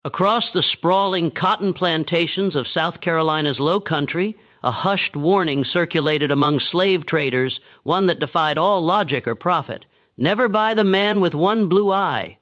Across the sprawling cotton plantations of South Carolina's Low Country, a hushed warning circulated among slave traders, one that defied all logic or profit. Never buy the man with one blue eye.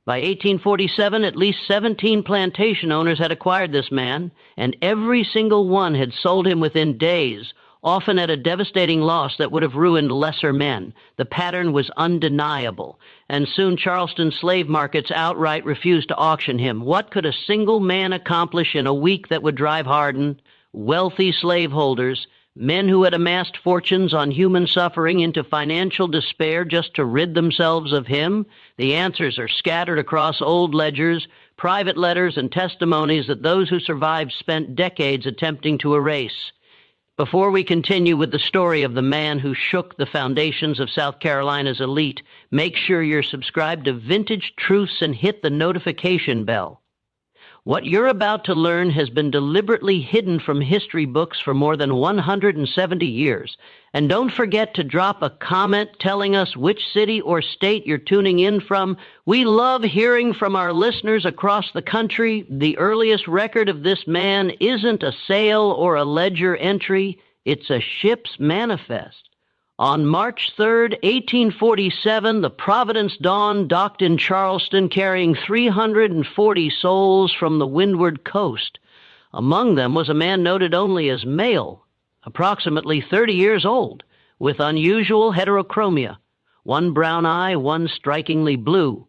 By 1847, at least 17 plantation owners had acquired this man, and every single one had sold him within days, often at a devastating loss that would have ruined lesser men. The pattern was undeniable, and soon Charleston slave markets outright refused to auction him. What could a single man accomplish in a week that would drive hardened, wealthy slaveholders, men who had amassed fortunes on human suffering, into financial despair just to rid themselves of him? The answers are scattered across old ledgers, private letters, and testimonies that those who survived spent decades attempting to erase. Before we continue with the story of the man who shook the foundations of South Carolina's elite, make sure you're subscribed to Vintage Truths and hit the notification bell. What you're about to learn has been deliberately hidden from history books for more than 170 years. And don't forget to drop a comment telling us which city or state you're tuning in from. We love hearing from our listeners across the country. The earliest record of this man isn't a sale or a ledger entry. It's a ship's manifest. On March 3rd, 1847, the Providence Dawn docked in Charleston carrying 340 souls from the windward coast. Among them was a man noted only as male, approximately 30 years old, with unusual heterochromia, one brown eye, one strikingly blue.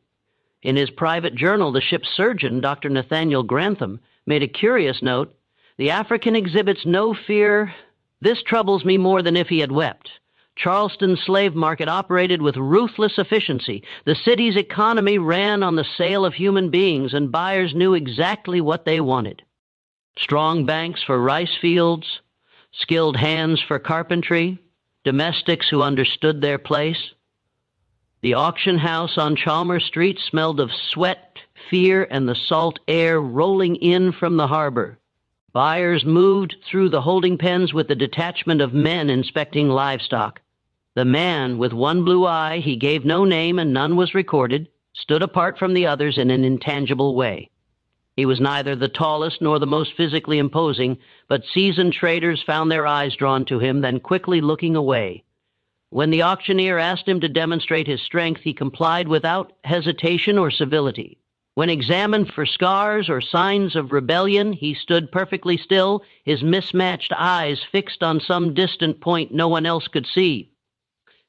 In his private journal, the ship's surgeon, Dr. Nathaniel Grantham, made a curious note: "The African exhibits no fear. This troubles me more than if he had wept." Charleston's slave market operated with ruthless efficiency. The city's economy ran on the sale of human beings, and buyers knew exactly what they wanted. Strong banks for rice fields, skilled hands for carpentry, domestics who understood their place. The auction house on Chalmers Street smelled of sweat, fear, and the salt air rolling in from the harbor. Buyers moved through the holding pens with the detachment of men inspecting livestock. The man with one blue eye, he gave no name and none was recorded, stood apart from the others in an intangible way. He was neither the tallest nor the most physically imposing, but seasoned traders found their eyes drawn to him, then quickly looking away. When the auctioneer asked him to demonstrate his strength, he complied without hesitation or civility. When examined for scars or signs of rebellion, he stood perfectly still, his mismatched eyes fixed on some distant point no one else could see.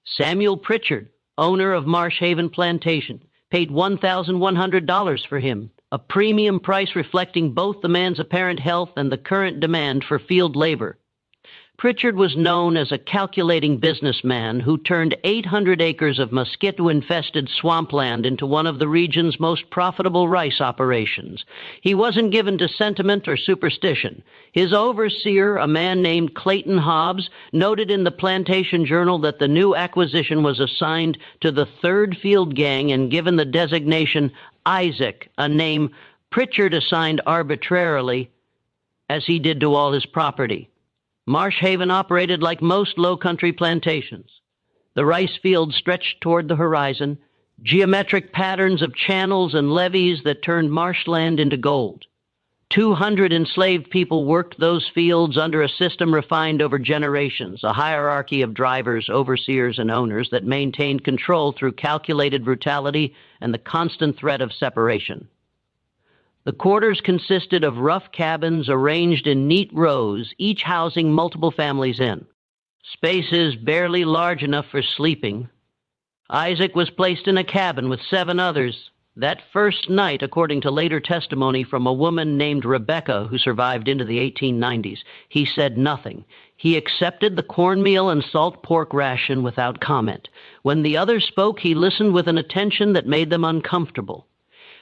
Samuel Pritchard, owner of Marsh Haven Plantation, paid $1,100 for him, a premium price reflecting both the man's apparent health and the current demand for field labor. Pritchard was known as a calculating businessman who turned 800 acres of mosquito-infested swampland into one of the region's most profitable rice operations. He wasn't given to sentiment or superstition. His overseer, a man named Clayton Hobbs, noted in the Plantation Journal that the new acquisition was assigned to the 3rd Field Gang and given the designation Isaac, a name Pritchard assigned arbitrarily, as he did to all his property. Marsh Haven operated like most low-country plantations. The rice fields stretched toward the horizon, geometric patterns of channels and levees that turned marshland into gold. 200 enslaved people worked those fields under a system refined over generations, a hierarchy of drivers, overseers, and owners that maintained control through calculated brutality and the constant threat of separation. The quarters consisted of rough cabins arranged in neat rows, each housing multiple families in. Spaces barely large enough for sleeping. Isaac was placed in a cabin with 7 others. That first night, according to later testimony from a woman named Rebecca who survived into the 1890s, he said nothing. He accepted the cornmeal and salt pork ration without comment. When the others spoke, he listened with an attention that made them uncomfortable.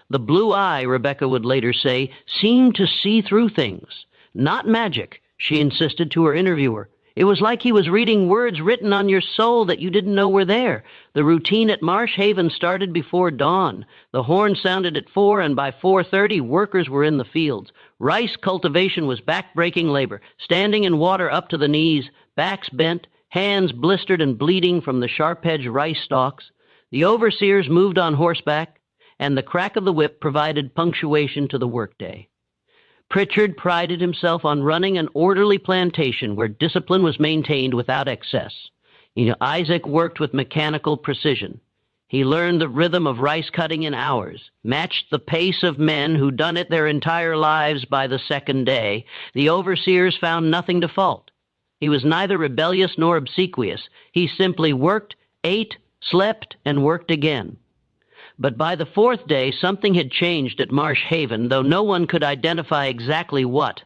The blue eye, Rebecca would later say, seemed to see through things. Not magic, she insisted to her interviewer. It was like he was reading words written on your soul that you didn't know were there. The routine at Marsh Haven started before dawn. The horn sounded at 4, and by 4:30, workers were in the fields. Rice cultivation was back-breaking labor, standing in water up to the knees, backs bent, hands blistered and bleeding from the sharp-edged rice stalks. The overseers moved on horseback, and the crack of the whip provided punctuation to the workday. Pritchard prided himself on running an orderly plantation where discipline was maintained without excess. Isaac worked with mechanical precision. He learned the rhythm of rice cutting in hours, matched the pace of men who'd done it their entire lives by the second day. The overseers found nothing to fault. He was neither rebellious nor obsequious. He simply worked, ate, slept, and worked again. But by the fourth day, something had changed at Marsh Haven, though no one could identify exactly what.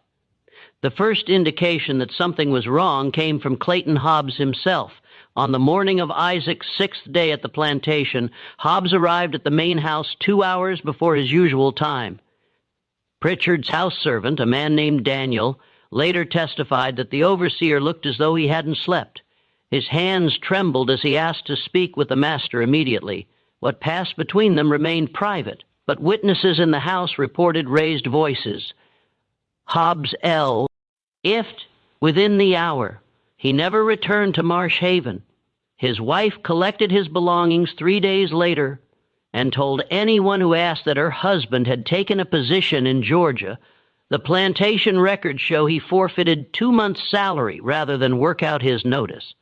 The first indication that something was wrong came from Clayton Hobbs himself. On the morning of Isaac's sixth day at the plantation, Hobbs arrived at the main house 2 hours before his usual time. Pritchard's house servant, a man named Daniel, later testified that the overseer looked as though he hadn't slept. His hands trembled as he asked to speak with the master immediately. What passed between them remained private, but witnesses in the house reported raised voices. Hobbs ifed within the hour. He never returned to Marsh Haven. His wife collected his belongings 3 days later and told anyone who asked that her husband had taken a position in Georgia. The plantation records show he forfeited 2 months' salary rather than work out his notice.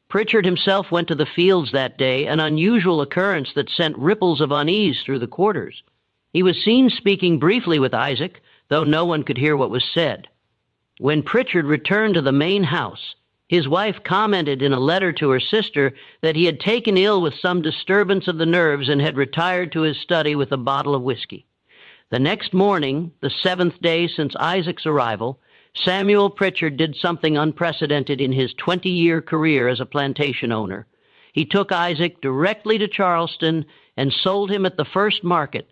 Pritchard himself went to the fields that day, an unusual occurrence that sent ripples of unease through the quarters. He was seen speaking briefly with Isaac, though no one could hear what was said. When Pritchard returned to the main house, his wife commented in a letter to her sister that he had taken ill with some disturbance of the nerves and had retired to his study with a bottle of whiskey. The next morning, the 7th day since Isaac's arrival, Samuel Pritchard did something unprecedented in his 20-year career as a plantation owner. He took Isaac directly to Charleston and sold him at the first market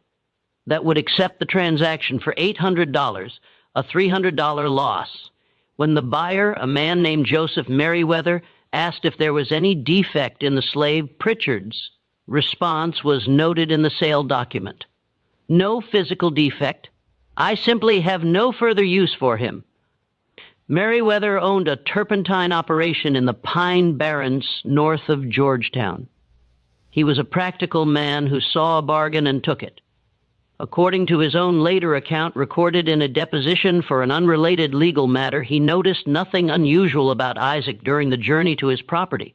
that would accept the transaction for $800, a $300 loss. When the buyer, a man named Joseph Merriweather, asked if there was any defect in the slave, Pritchard's response was noted in the sale document. No physical defect. I simply have no further use for him. Merriweather owned a turpentine operation in the Pine Barrens north of Georgetown. He was a practical man who saw a bargain and took it. According to his own later account recorded in a deposition for an unrelated legal matter, he noticed nothing unusual about Isaac during the journey to his property.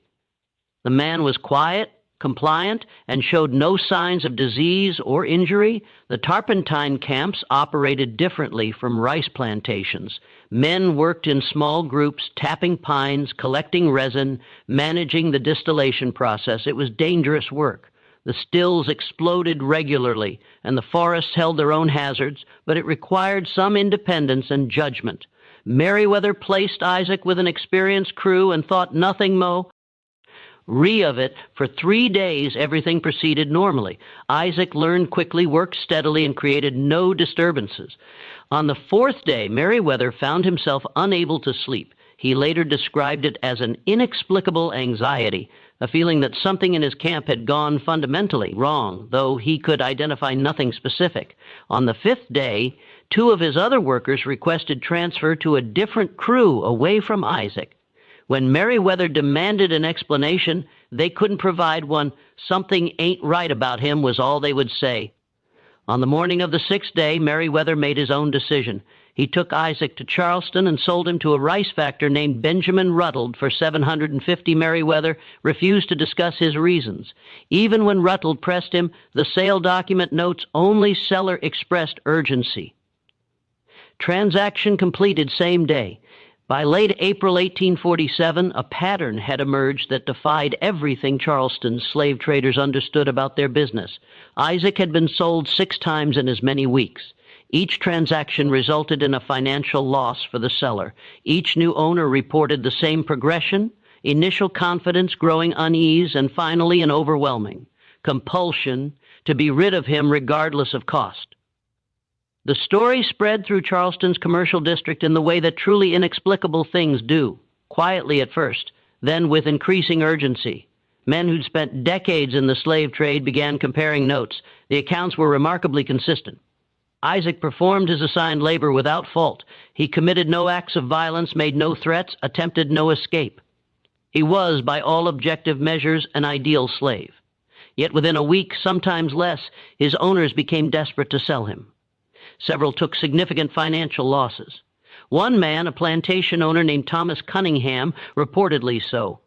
The man was quiet, compliant, and showed no signs of disease or injury. The turpentine camps operated differently from rice plantations. Men worked in small groups, tapping pines, collecting resin, managing the distillation process. It was dangerous work. The stills exploded regularly, and the forests held their own hazards, but it required some independence and judgment. Merriweather placed Isaac with an experienced crew and thought nothing more of it. For 3 days, everything proceeded normally. Isaac learned quickly, worked steadily, and created no disturbances. On the 4th day, Merriweather found himself unable to sleep. He later described it as an inexplicable anxiety, a feeling that something in his camp had gone fundamentally wrong, though he could identify nothing specific. On the 5th day, 2 of his other workers requested transfer to a different crew away from Isaac. When Merriweather demanded an explanation, they couldn't provide one. Something ain't right about him was all they would say. On the morning of the 6th day, Merriweather made his own decision. He took Isaac to Charleston and sold him to a rice factor named Benjamin Ruttled for $750. Merriweather refused to discuss his reasons. Even when Ruttled pressed him, the sale document notes only seller expressed urgency. Transaction completed same day. By late April 1847, a pattern had emerged that defied everything Charleston's slave traders understood about their business. Isaac had been sold 6 times in as many weeks. Each transaction resulted in a financial loss for the seller. Each new owner reported the same progression: initial confidence, growing unease, and finally an overwhelming compulsion to be rid of him regardless of cost. The story spread through Charleston's commercial district in the way that truly inexplicable things do, quietly at first, then with increasing urgency. Men who'd spent decades in the slave trade began comparing notes. The accounts were remarkably consistent. Isaac performed his assigned labor without fault. He committed no acts of violence, made no threats, attempted no escape. He was, by all objective measures, an ideal slave. Yet within a week, sometimes less, his owners became desperate to sell him. Several took significant financial losses. One man, a plantation owner named Thomas Cunningham, reportedly so.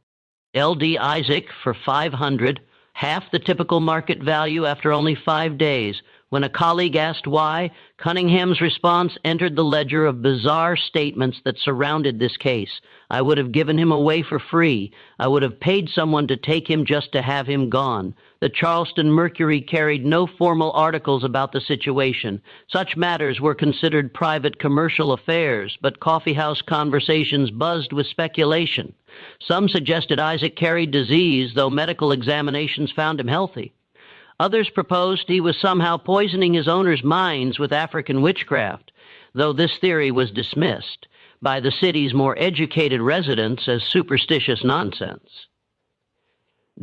L.D. Isaac for $500, half the typical market value after only 5 days. When a colleague asked why, Cunningham's response entered the ledger of bizarre statements that surrounded this case. I would have given him away for free. I would have paid someone to take him just to have him gone. The Charleston Mercury carried no formal articles about the situation. Such matters were considered private commercial affairs, but coffeehouse conversations buzzed with speculation. Some suggested Isaac carried disease, though medical examinations found him healthy. Others proposed he was somehow poisoning his owners' minds with African witchcraft, though this theory was dismissed by the city's more educated residents as superstitious nonsense.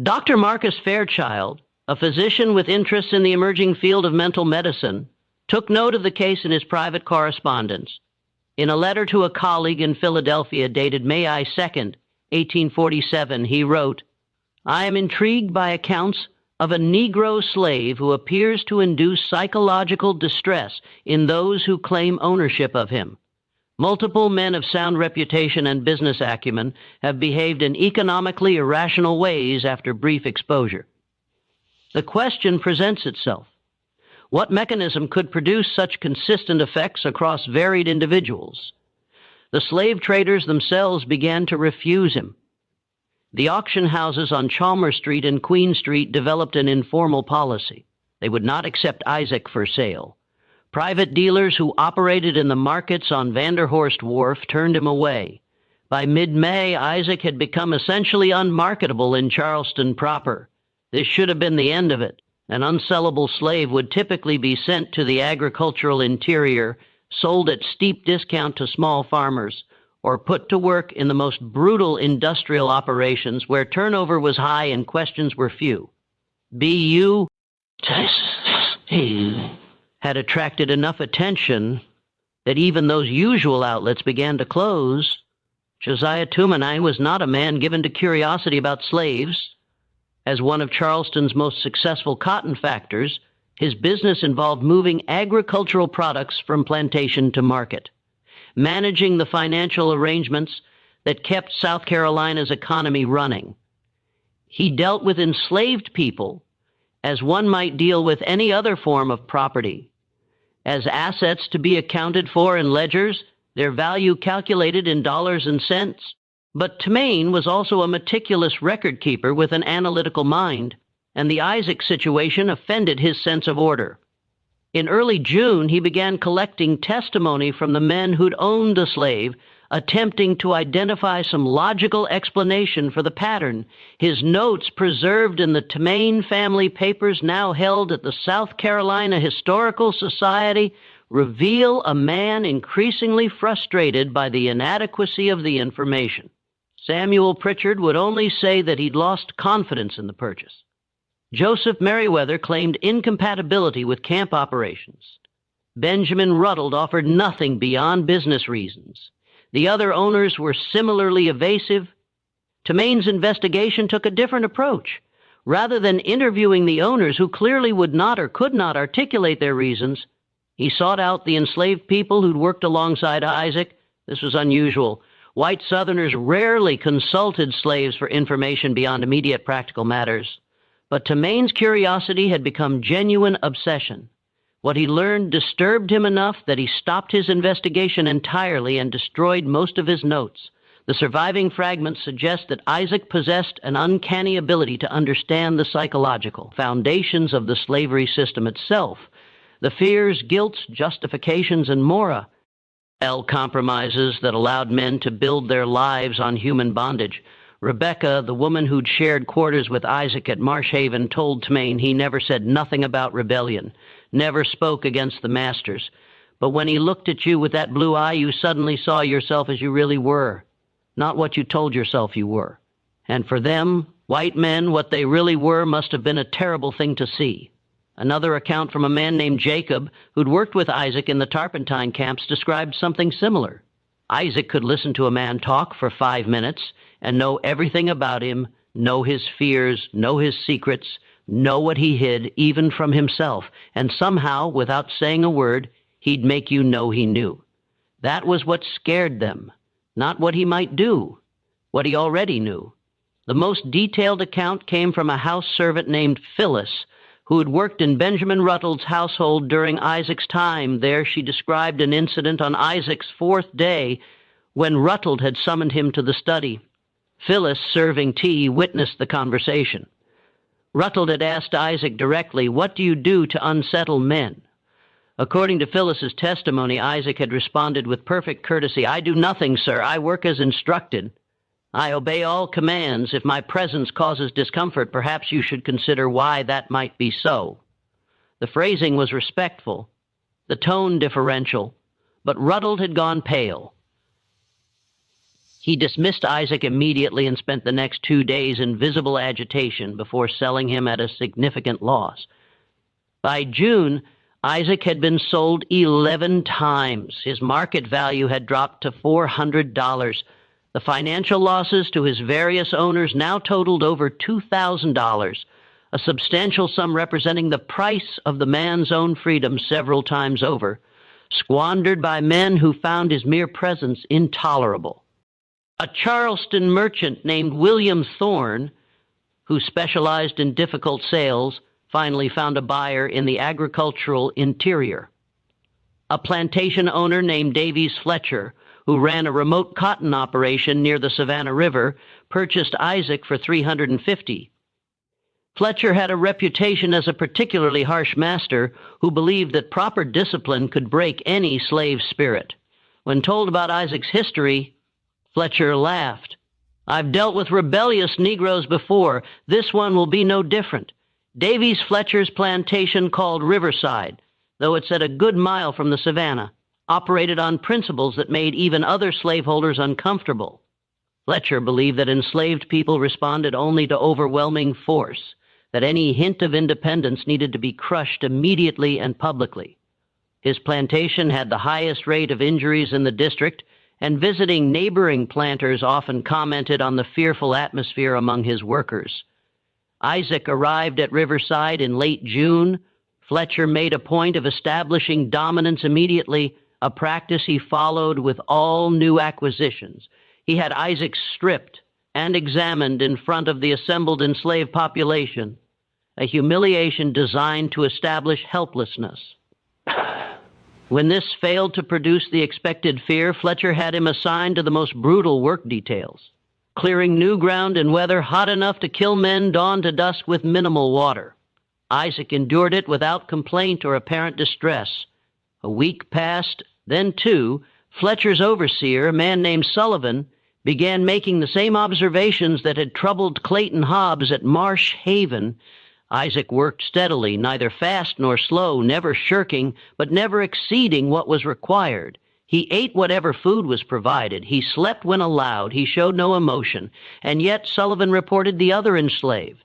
Dr. Marcus Fairchild, a physician with interests in the emerging field of mental medicine, took note of the case in his private correspondence. In a letter to a colleague in Philadelphia dated May 2nd, 1847, he wrote, "I am intrigued by accounts of a Negro slave who appears to induce psychological distress in those who claim ownership of him. Multiple men of sound reputation and business acumen have behaved in economically irrational ways after brief exposure." The question presents itself: what mechanism could produce such consistent effects across varied individuals? The slave traders themselves began to refuse him. The auction houses on Chalmers Street and Queen Street developed an informal policy. They would not accept Isaac for sale. Private dealers who operated in the markets on Vanderhorst Wharf turned him away. By mid-May, Isaac had become essentially unmarketable in Charleston proper. This should have been the end of it. An unsellable slave would typically be sent to the agricultural interior, sold at steep discount to small farmers, or put to work in the most brutal industrial operations where turnover was high and questions were few. B.U. had attracted enough attention that even those usual outlets began to close. Josiah Tumanine was not a man given to curiosity about slaves. As one of Charleston's most successful cotton factors, his business involved moving agricultural products from plantation to market, managing the financial arrangements that kept South Carolina's economy running. He dealt with enslaved people as one might deal with any other form of property, as assets to be accounted for in ledgers, their value calculated in dollars and cents. But Tumain was also a meticulous record keeper with an analytical mind, and the Isaac situation offended his sense of order. In early June, he began collecting testimony from the men who'd owned the slave, attempting to identify some logical explanation for the pattern. His notes, preserved in the Tumain family papers now held at the South Carolina Historical Society, reveal a man increasingly frustrated by the inadequacy of the information. Samuel Pritchard would only say that he'd lost confidence in the purchase. Joseph Merriweather claimed incompatibility with camp operations. Benjamin Ruddled offered nothing beyond business reasons. The other owners were similarly evasive. Tumain's investigation took a different approach. Rather than interviewing the owners who clearly would not or could not articulate their reasons, he sought out the enslaved people who'd worked alongside Isaac. This was unusual. White Southerners rarely consulted slaves for information beyond immediate practical matters. But Tumain's curiosity had become genuine obsession. What he learned disturbed him enough that he stopped his investigation entirely and destroyed most of his notes. The surviving fragments suggest that Isaac possessed an uncanny ability to understand the psychological foundations of the slavery system itself, the fears, guilts, justifications, and mora, compromises that allowed men to build their lives on human bondage. Rebecca, the woman who'd shared quarters with Isaac at Marsh Haven, told Tumain he never said nothing about rebellion, never spoke against the masters. But when he looked at you with that blue eye, you suddenly saw yourself as you really were, not what you told yourself you were. And for them, white men, what they really were must have been a terrible thing to see. Another account from a man named Jacob, who'd worked with Isaac in the Tarpentine camps, described something similar. Isaac could listen to a man talk for 5 minutes and know everything about him, know his fears, know his secrets, know what he hid even from himself, and somehow, without saying a word, he'd make you know he knew. That was what scared them, not what he might do, what he already knew. The most detailed account came from a house servant named Phyllis, who had worked in Benjamin Ruttle's household during Isaac's time there. She described an incident on Isaac's 4th day when Ruttle had summoned him to the study. Phyllis, serving tea, witnessed the conversation. Ruttle had asked Isaac directly, "What do you do to unsettle men?" According to Phyllis's testimony, Isaac had responded with perfect courtesy, "I do nothing, sir. I work as instructed. I obey all commands. If my presence causes discomfort, perhaps you should consider why that might be so." The phrasing was respectful, the tone differential, but Ruttle had gone pale. He dismissed Isaac immediately and spent the next 2 days in visible agitation before selling him at a significant loss. By June, Isaac had been sold 11 times. His market value had dropped to $400. The financial losses to his various owners now totaled over $2,000, a substantial sum representing the price of the man's own freedom several times over, squandered by men who found his mere presence intolerable. A Charleston merchant named William Thorne, who specialized in difficult sales, finally found a buyer in the agricultural interior. A plantation owner named Davies Fletcher, who ran a remote cotton operation near the Savannah River, purchased Isaac for $350. Fletcher had a reputation as a particularly harsh master who believed that proper discipline could break any slave spirit. When told about Isaac's history, Fletcher laughed. "I've dealt with rebellious Negroes before. This one will be no different. Davies Fletcher's plantation, called Riverside, though it's at a good mile from the Savannah, operated on principles that made even other slaveholders uncomfortable." Fletcher believed that enslaved people responded only to overwhelming force, that any hint of independence needed to be crushed immediately and publicly. His plantation had the highest rate of injuries in the district, and visiting neighboring planters often commented on the fearful atmosphere among his workers. Isaac arrived at Riverside in late June. Fletcher made a point of establishing dominance immediately, a practice he followed with all new acquisitions. He had Isaac stripped and examined in front of the assembled enslaved population, a humiliation designed to establish helplessness. When this failed to produce the expected fear, Fletcher had him assigned to the most brutal work details, clearing new ground in weather hot enough to kill men dawn to dusk with minimal water. Isaac endured it without complaint or apparent distress. A week passed, then 2. Fletcher's overseer, a man named Sullivan, began making the same observations that had troubled Clayton Hobbs at Marsh Haven. Isaac worked steadily, neither fast nor slow, never shirking, but never exceeding what was required. He ate whatever food was provided. He slept when allowed. He showed no emotion. And yet, Sullivan reported the other enslaved.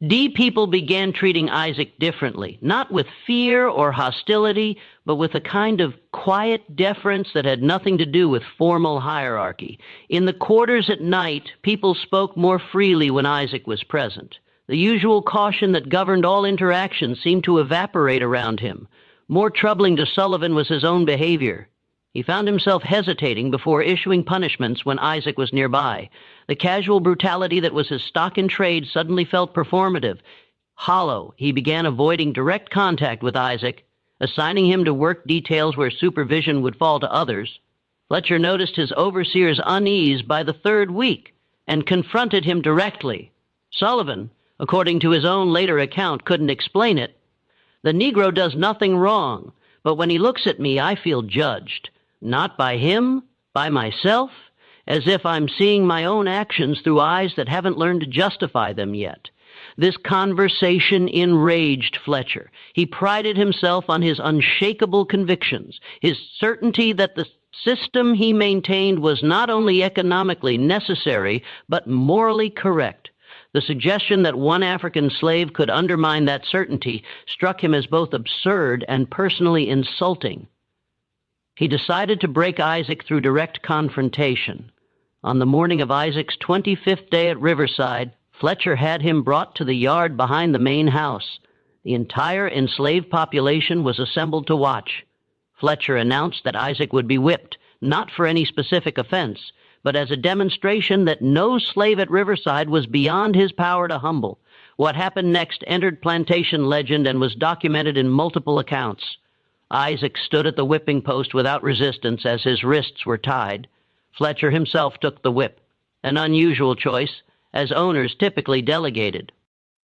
D people began treating Isaac differently, not with fear or hostility, but with a kind of quiet deference that had nothing to do with formal hierarchy. In the quarters at night, people spoke more freely when Isaac was present. The usual caution that governed all interactions seemed to evaporate around him. More troubling to Sullivan was his own behavior. He found himself hesitating before issuing punishments when Isaac was nearby. The casual brutality that was his stock in trade suddenly felt performative. Hollow, he began avoiding direct contact with Isaac, assigning him to work details where supervision would fall to others. Fletcher noticed his overseer's unease by the 3rd week and confronted him directly. Sullivan, according to his own later account, couldn't explain it. "The Negro does nothing wrong, but when he looks at me, I feel judged. Not by him, by myself, as if I'm seeing my own actions through eyes that haven't learned to justify them yet." This conversation enraged Fletcher. He prided himself on his unshakable convictions, his certainty that the system he maintained was not only economically necessary, but morally correct. The suggestion that one African slave could undermine that certainty struck him as both absurd and personally insulting. He decided to break Isaac through direct confrontation. On the morning of Isaac's 25th day at Riverside, Fletcher had him brought to the yard behind the main house. The entire enslaved population was assembled to watch. Fletcher announced that Isaac would be whipped, not for any specific offense, but as a demonstration that no slave at Riverside was beyond his power to humble. What happened next entered plantation legend and was documented in multiple accounts. Isaac stood at the whipping post without resistance as his wrists were tied. Fletcher himself took the whip, an unusual choice, as owners typically delegated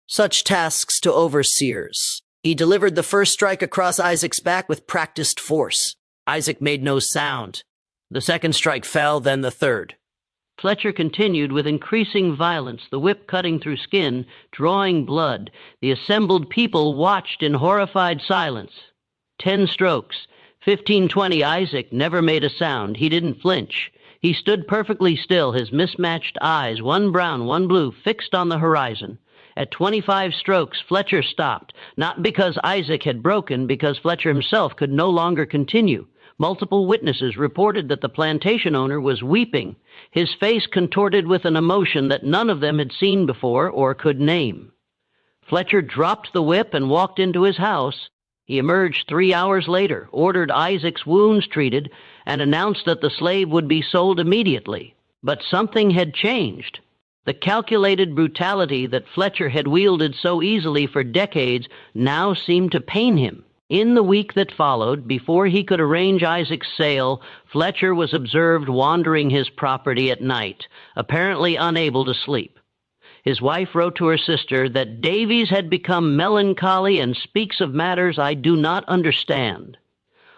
such tasks to overseers. He delivered the first strike across Isaac's back with practiced force. Isaac made no sound. The second strike fell, then the third. Fletcher continued with increasing violence, the whip cutting through skin, drawing blood. The assembled people watched in horrified silence. 10 strokes. 15, 20. Isaac never made a sound. He didn't flinch. He stood perfectly still, his mismatched eyes, one brown, one blue, fixed on the horizon. At 25 strokes, Fletcher stopped, not because Isaac had broken, because Fletcher himself could no longer continue. Multiple witnesses reported that the plantation owner was weeping, his face contorted with an emotion that none of them had seen before or could name. Fletcher dropped the whip and walked into his house. He emerged 3 hours later, ordered Isaac's wounds treated, and announced that the slave would be sold immediately. But something had changed. The calculated brutality that Fletcher had wielded so easily for decades now seemed to pain him. In the week that followed, before he could arrange Isaac's sale, Fletcher was observed wandering his property at night, apparently unable to sleep. His wife wrote to her sister that Davies had become melancholy and speaks of matters I do not understand.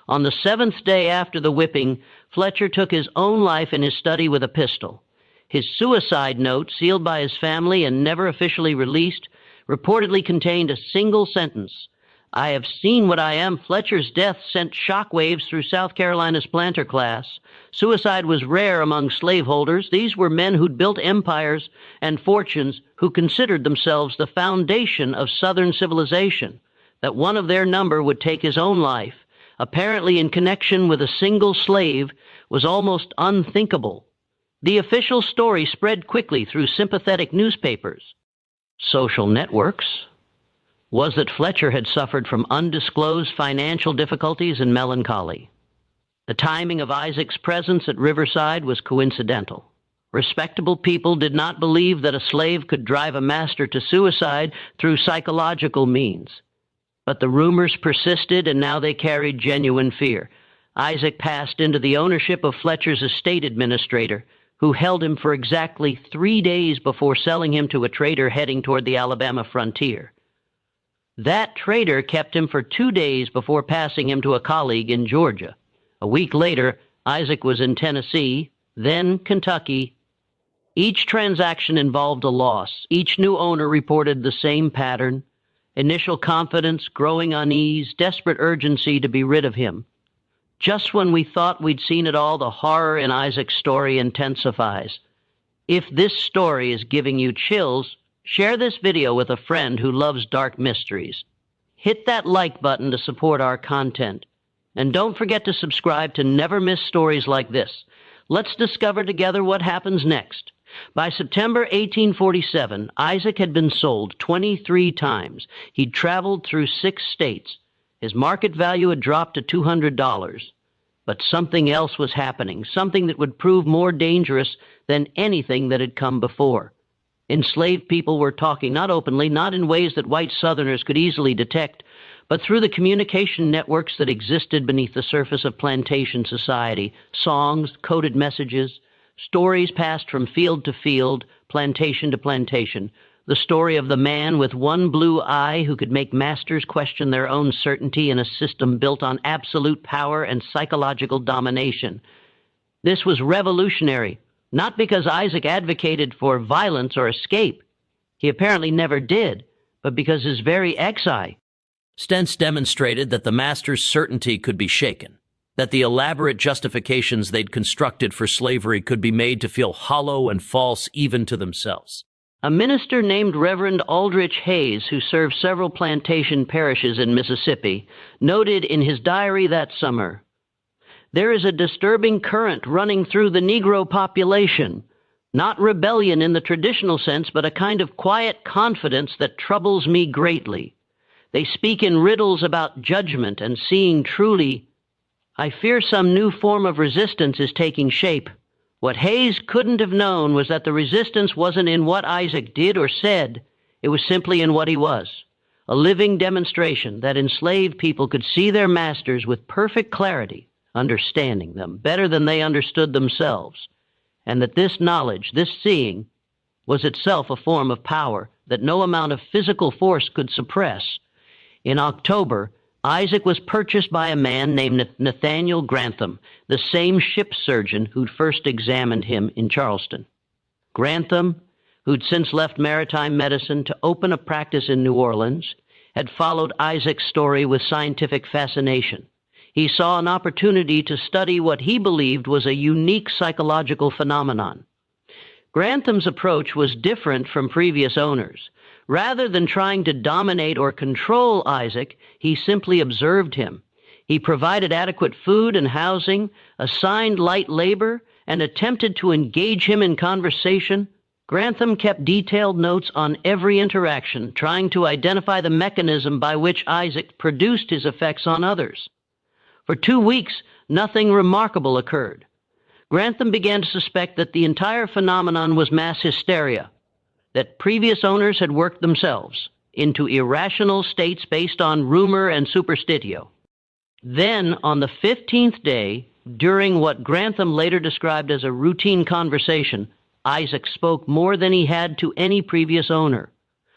On the 7th day after the whipping, Fletcher took his own life in his study with a pistol. His suicide note, sealed by his family and never officially released, reportedly contained a single sentence. I have seen what I am. Fletcher's death sent shockwaves through South Carolina's planter class. Suicide was rare among slaveholders. These were men who'd built empires and fortunes, who considered themselves the foundation of Southern civilization. That one of their number would take his own life, apparently in connection with a single slave, was almost unthinkable. The official story spread quickly through sympathetic newspapers. Social networks was that Fletcher had suffered from undisclosed financial difficulties and melancholy. The timing of Isaac's presence at Riverside was coincidental. Respectable people did not believe that a slave could drive a master to suicide through psychological means. But the rumors persisted, and now they carried genuine fear. Isaac passed into the ownership of Fletcher's estate administrator, who held him for exactly 3 days before selling him to a trader heading toward the Alabama frontier. That trader kept him for 2 days before passing him to a colleague in Georgia. A week later, Isaac was in Tennessee, then Kentucky. Each transaction involved a loss. Each new owner reported the same pattern: initial confidence, growing unease, desperate urgency to be rid of him. Just when we thought we'd seen it all, the horror in Isaac's story intensifies. If this story is giving you chills, share this video with a friend who loves dark mysteries. Hit that like button to support our content. And don't forget to subscribe to never miss stories like this. Let's discover together what happens next. By September 1847, Isaac had been sold 23 times. He'd traveled through 6 states. His market value had dropped to $200. But something else was happening, something that would prove more dangerous than anything that had come before. Enslaved people were talking, not openly, not in ways that white Southerners could easily detect, but through the communication networks that existed beneath the surface of plantation society. Songs, coded messages, stories passed from field to field, plantation to plantation. The story of the man with one blue eye who could make masters question their own certainty in a system built on absolute power and psychological domination. This was revolutionary, not because Isaac advocated for violence or escape. He apparently never did, but because his very exile. Stents demonstrated that the master's certainty could be shaken, that the elaborate justifications they'd constructed for slavery could be made to feel hollow and false even to themselves. A minister named Reverend Aldrich Hayes, who served several plantation parishes in Mississippi, noted in his diary that summer, "There is a disturbing current running through the Negro population. Not rebellion in the traditional sense, but a kind of quiet confidence that troubles me greatly. They speak in riddles about judgment and seeing truly. I fear some new form of resistance is taking shape. What Hayes couldn't have known was that the resistance wasn't in what Isaac did or said, it was simply in what he was. A living demonstration that enslaved people could see their masters with perfect clarity, understanding them better than they understood themselves, and that this knowledge, this seeing, was itself a form of power that no amount of physical force could suppress. In October, Isaac was purchased by a man named Nathaniel Grantham, the same ship surgeon who'd first examined him in Charleston. Grantham, who'd since left maritime medicine to open a practice in New Orleans, had followed Isaac's story with scientific fascination. He saw an opportunity to study what he believed was a unique psychological phenomenon. Grantham's approach was different from previous owners. Rather than trying to dominate or control Isaac, he simply observed him. He provided adequate food and housing, assigned light labor, and attempted to engage him in conversation. Grantham kept detailed notes on every interaction, trying to identify the mechanism by which Isaac produced his effects on others. For 2 weeks, nothing remarkable occurred. Grantham began to suspect that the entire phenomenon was mass hysteria, that previous owners had worked themselves into irrational states based on rumor and superstitio. Then, on the 15th day, during what Grantham later described as a routine conversation, Isaac spoke more than he had to any previous owner.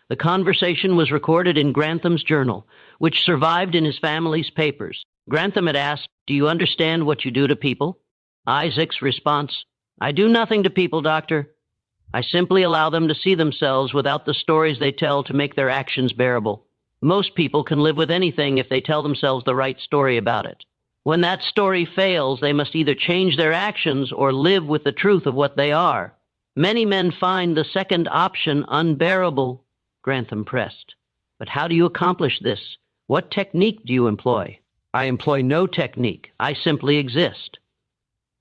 The conversation was recorded in Grantham's journal, which survived in his family's papers. Grantham had asked, "Do you understand what you do to people?" Isaac's response, "I do nothing to people, doctor. I simply allow them to see themselves without the stories they tell to make their actions bearable. Most people can live with anything if they tell themselves the right story about it. When that story fails, they must either change their actions or live with the truth of what they are. Many men find the second option unbearable," Grantham pressed. "But how do you accomplish this? What technique do you employ?" "I employ no technique. I simply exist."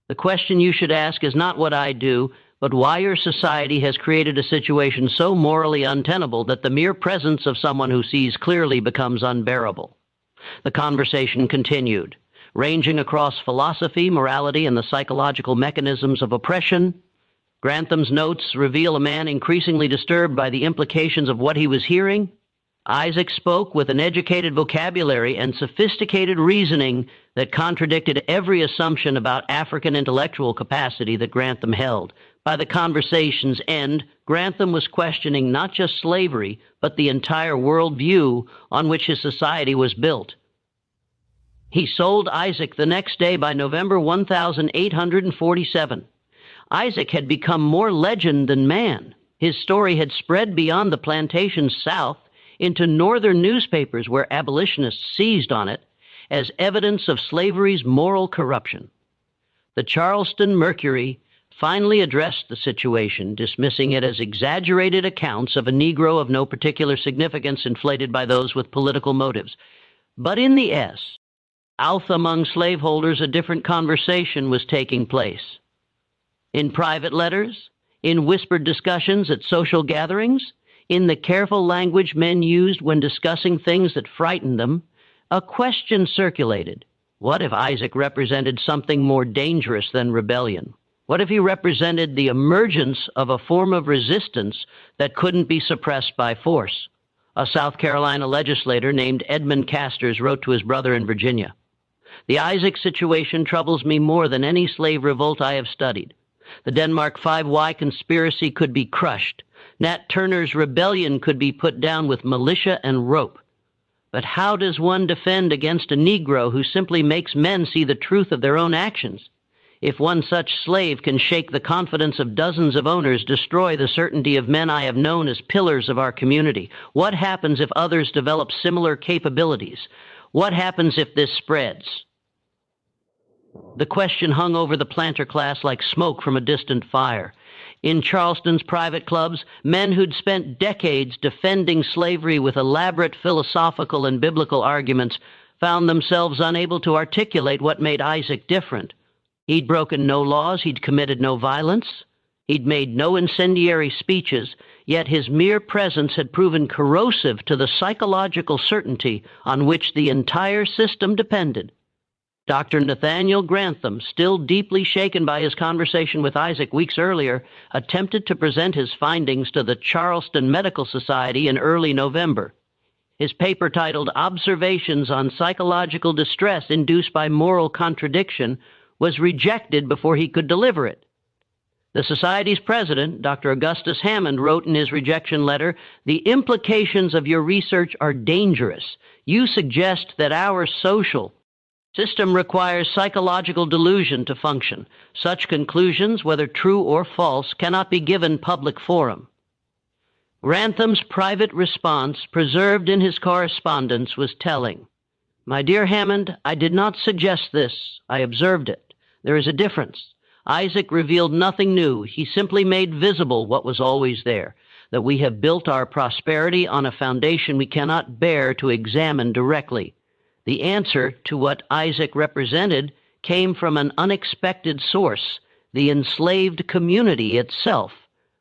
The question you should ask is not what I do, but why your society has created a situation so morally untenable that the mere presence of someone who sees clearly becomes unbearable. The conversation continued, ranging across philosophy, morality, and the psychological mechanisms of oppression. Grantham's notes reveal a man increasingly disturbed by the implications of what he was hearing. Isaac spoke with an educated vocabulary and sophisticated reasoning that contradicted every assumption about African intellectual capacity that Grantham held. By the conversation's end, Grantham was questioning not just slavery, but the entire worldview on which his society was built. He sold Isaac the next day by November 1847. Isaac had become more legend than man. His story had spread beyond the plantations south into northern newspapers where abolitionists seized on it as evidence of slavery's moral corruption. The Charleston Mercury finally addressed the situation, dismissing it as exaggerated accounts of a Negro of no particular significance inflated by those with political motives. But in the South among slaveholders, a different conversation was taking place. In private letters, in whispered discussions at social gatherings, in the careful language men used when discussing things that frightened them, a question circulated. What if Isaac represented something more dangerous than rebellion? What if he represented the emergence of a form of resistance that couldn't be suppressed by force? A South Carolina legislator named Edmund Casters wrote to his brother in Virginia, "The Isaac situation troubles me more than any slave revolt I have studied. The Denmark 5Y conspiracy could be crushed. Nat Turner's rebellion could be put down with militia and rope. But how does one defend against a Negro who simply makes men see the truth of their own actions? If one such slave can shake the confidence of dozens of owners, destroy the certainty of men I have known as pillars of our community, what happens if others develop similar capabilities? What happens if this spreads?" The question hung over the planter class like smoke from a distant fire. In Charleston's private clubs, men who'd spent decades defending slavery with elaborate philosophical and biblical arguments found themselves unable to articulate what made Isaac different. He'd broken no laws, he'd committed no violence. He'd made no incendiary speeches, yet his mere presence had proven corrosive to the psychological certainty on which the entire system depended. Dr. Nathaniel Grantham, still deeply shaken by his conversation with Isaac weeks earlier, attempted to present his findings to the Charleston Medical Society in early November. His paper, titled Observations on Psychological Distress Induced by Moral Contradiction, was rejected before he could deliver it. The Society's president, Dr. Augustus Hammond, wrote in his rejection letter, "The implications of your research are dangerous. You suggest that our social system requires psychological delusion to function. Such conclusions, whether true or false, cannot be given public forum." Grantham's private response, preserved in his correspondence, was telling. "My dear Hammond, I did not suggest this. I observed it. There is a difference. Isaac revealed nothing new. He simply made visible what was always there, that we have built our prosperity on a foundation we cannot bear to examine directly. The answer to what Isaac represented came from an unexpected source, the enslaved community itself.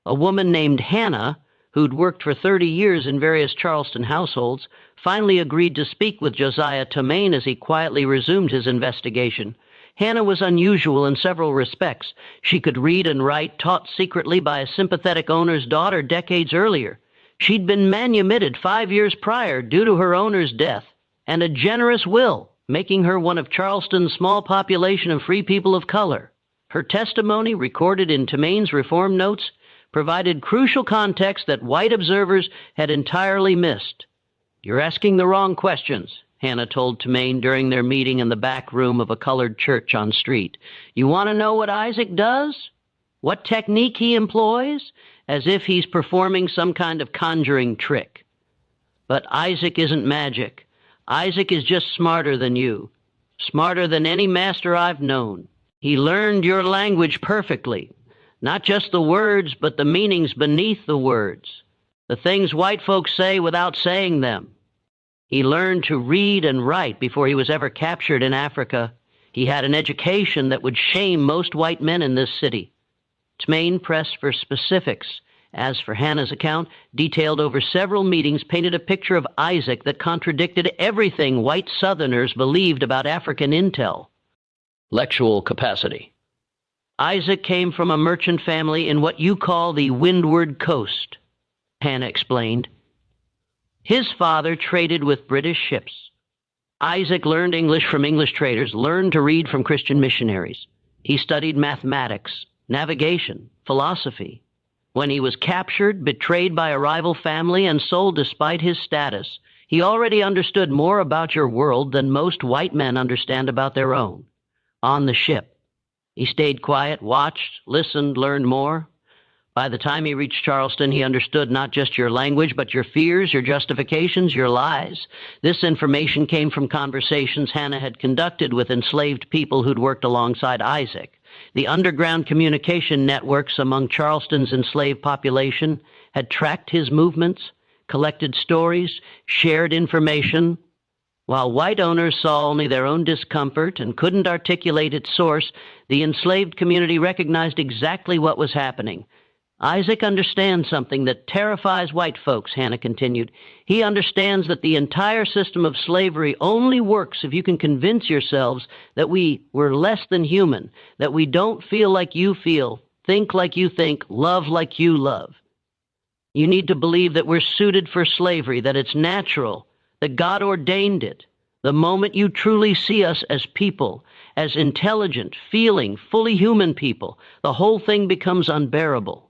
A woman named Hannah, who'd worked for 30 years in various Charleston households, finally agreed to speak with Josiah Tremaine as he quietly resumed his investigation. Hannah was unusual in several respects. She could read and write, taught secretly by a sympathetic owner's daughter decades earlier. She'd been manumitted 5 years prior due to her owner's death, and a generous will, making her one of Charleston's small population of free people of color. Her testimony, recorded in Tremaine's reform notes, provided crucial context that white observers had entirely missed. "You're asking the wrong questions," Hannah told Tremaine during their meeting in the back room of a colored church on street. "You want to know what Isaac does? What technique he employs? As if he's performing some kind of conjuring trick. But Isaac isn't magic. Isaac is just smarter than you, smarter than any master I've known. He learned your language perfectly, not just the words, but the meanings beneath the words, the things white folks say without saying them. He learned to read and write before he was ever captured in Africa. He had an education that would shame most white men in this city." Tremaine pressed for specifics. As for Hannah's account, detailed over several meetings, painted a picture of Isaac that contradicted everything white Southerners believed about African intel. Lectual capacity. Isaac came from a merchant family in what you call the Windward Coast, Hannah explained. His father traded with British ships. Isaac learned English from English traders, learned to read from Christian missionaries. He studied mathematics, navigation, philosophy. When he was captured, betrayed by a rival family, and sold despite his status, he already understood more about your world than most white men understand about their own. On the ship, he stayed quiet, watched, listened, learned more. By the time he reached Charleston, he understood not just your language, but your fears, your justifications, your lies. This information came from conversations Hannah had conducted with enslaved people who'd worked alongside Isaac. The underground communication networks among Charleston's enslaved population had tracked his movements, collected stories, shared information. While white owners saw only their own discomfort and couldn't articulate its source, the enslaved community recognized exactly what was happening. Isaac understands something that terrifies white folks, Hannah continued. He understands that the entire system of slavery only works if you can convince yourselves that we were less than human, that we don't feel like you feel, think like you think, love like you love. You need to believe that we're suited for slavery, that it's natural, that God ordained it. The moment you truly see us as people, as intelligent, feeling, fully human people, the whole thing becomes unbearable.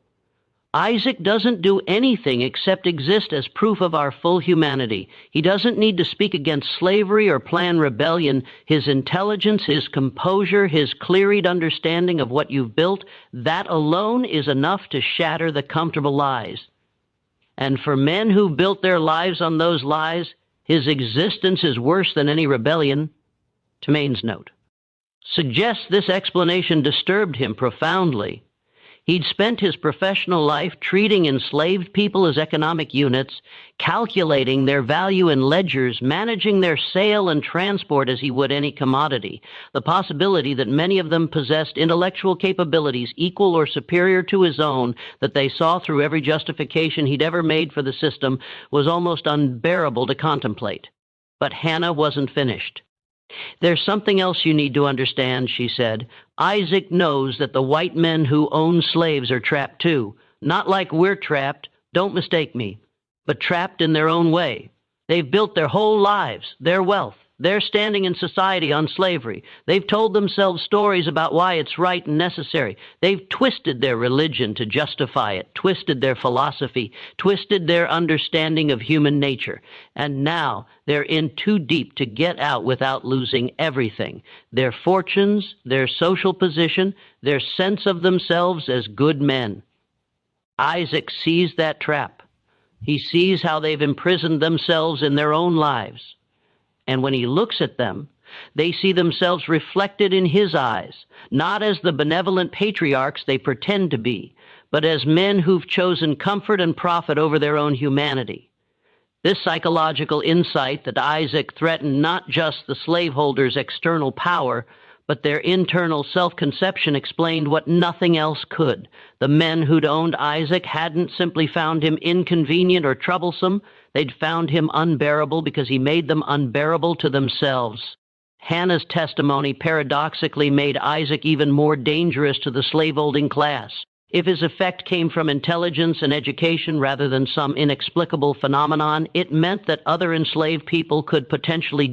Isaac doesn't do anything except exist as proof of our full humanity. He doesn't need to speak against slavery or plan rebellion. His intelligence, his composure, his clear-eyed understanding of what you've built, that alone is enough to shatter the comfortable lies. And for men who built their lives on those lies, his existence is worse than any rebellion. Tremaine's note suggests this explanation disturbed him profoundly. He'd spent his professional life treating enslaved people as economic units, calculating their value in ledgers, managing their sale and transport as he would any commodity. The possibility that many of them possessed intellectual capabilities equal or superior to his own, that they saw through every justification he'd ever made for the system, was almost unbearable to contemplate. But Hannah wasn't finished. "There's something else you need to understand," she said. "Isaac knows that the white men who own slaves are trapped too. Not like we're trapped, don't mistake me, but trapped in their own way. They've built their whole lives, their wealth, their standing in society on slavery. They've told themselves stories about why it's right and necessary. They've twisted their religion to justify it, twisted their philosophy, twisted their understanding of human nature. And now they're in too deep to get out without losing everything: their fortunes, their social position, their sense of themselves as good men." Isaac sees that trap. He sees how they've imprisoned themselves in their own lives. And when he looks at them, they see themselves reflected in his eyes, not as the benevolent patriarchs they pretend to be, but as men who've chosen comfort and profit over their own humanity. This psychological insight that Isaac threatened not just the slaveholders' external power, but their internal self-conception, explained what nothing else could. The men who'd owned Isaac hadn't simply found him inconvenient or troublesome. They'd found him unbearable because he made them unbearable to themselves. Hannah's testimony paradoxically made Isaac even more dangerous to the slaveholding class. If his effect came from intelligence and education rather than some inexplicable phenomenon, it meant that other enslaved people could potentially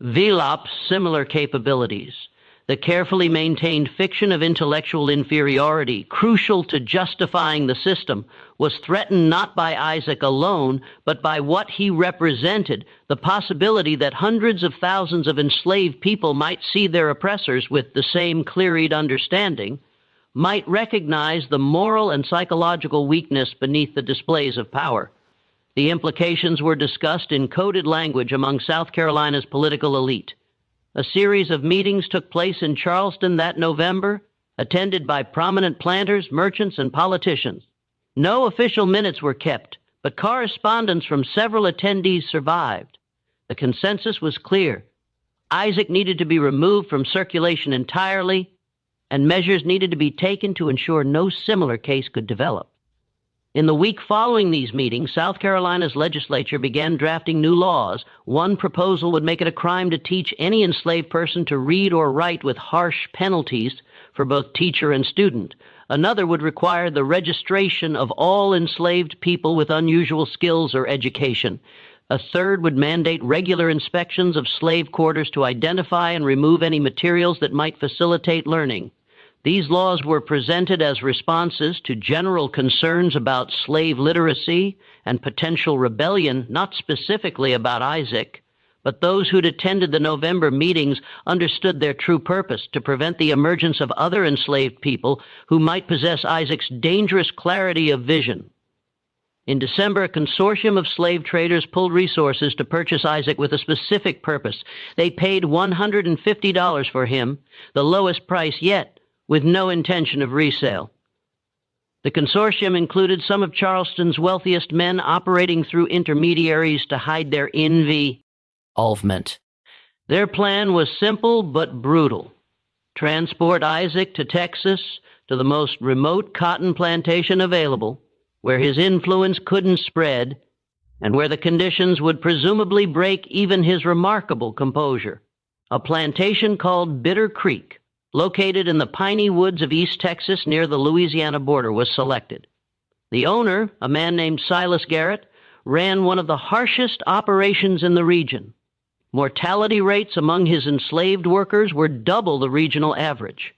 develop similar capabilities. The carefully maintained fiction of intellectual inferiority, crucial to justifying the system, was threatened not by Isaac alone, but by what he represented: the possibility that hundreds of thousands of enslaved people might see their oppressors with the same clear-eyed understanding, might recognize the moral and psychological weakness beneath the displays of power. The implications were discussed in coded language among South Carolina's political elite. A series of meetings took place in Charleston that November, attended by prominent planters, merchants, and politicians. No official minutes were kept, but correspondence from several attendees survived. The consensus was clear: Isaac needed to be removed from circulation entirely, and measures needed to be taken to ensure no similar case could develop. In the week following these meetings, South Carolina's legislature began drafting new laws. One proposal would make it a crime to teach any enslaved person to read or write, with harsh penalties for both teacher and student. Another would require the registration of all enslaved people with unusual skills or education. A third would mandate regular inspections of slave quarters to identify and remove any materials that might facilitate learning. These laws were presented as responses to general concerns about slave literacy and potential rebellion, not specifically about Isaac, but those who'd attended the November meetings understood their true purpose: to prevent the emergence of other enslaved people who might possess Isaac's dangerous clarity of vision. In December, a consortium of slave traders pulled resources to purchase Isaac with a specific purpose. They paid $150 for him, the lowest price yet, with no intention of resale. The consortium included some of Charleston's wealthiest men, operating through intermediaries to hide their involvement. Their plan was simple but brutal: transport Isaac to Texas, to the most remote cotton plantation available, where his influence couldn't spread, and where the conditions would presumably break even his remarkable composure. A plantation called Bitter Creek, located in the piney woods of East Texas near the Louisiana border, was selected. The owner, a man named Silas Garrett, ran one of the harshest operations in the region. Mortality rates among his enslaved workers were double the regional average.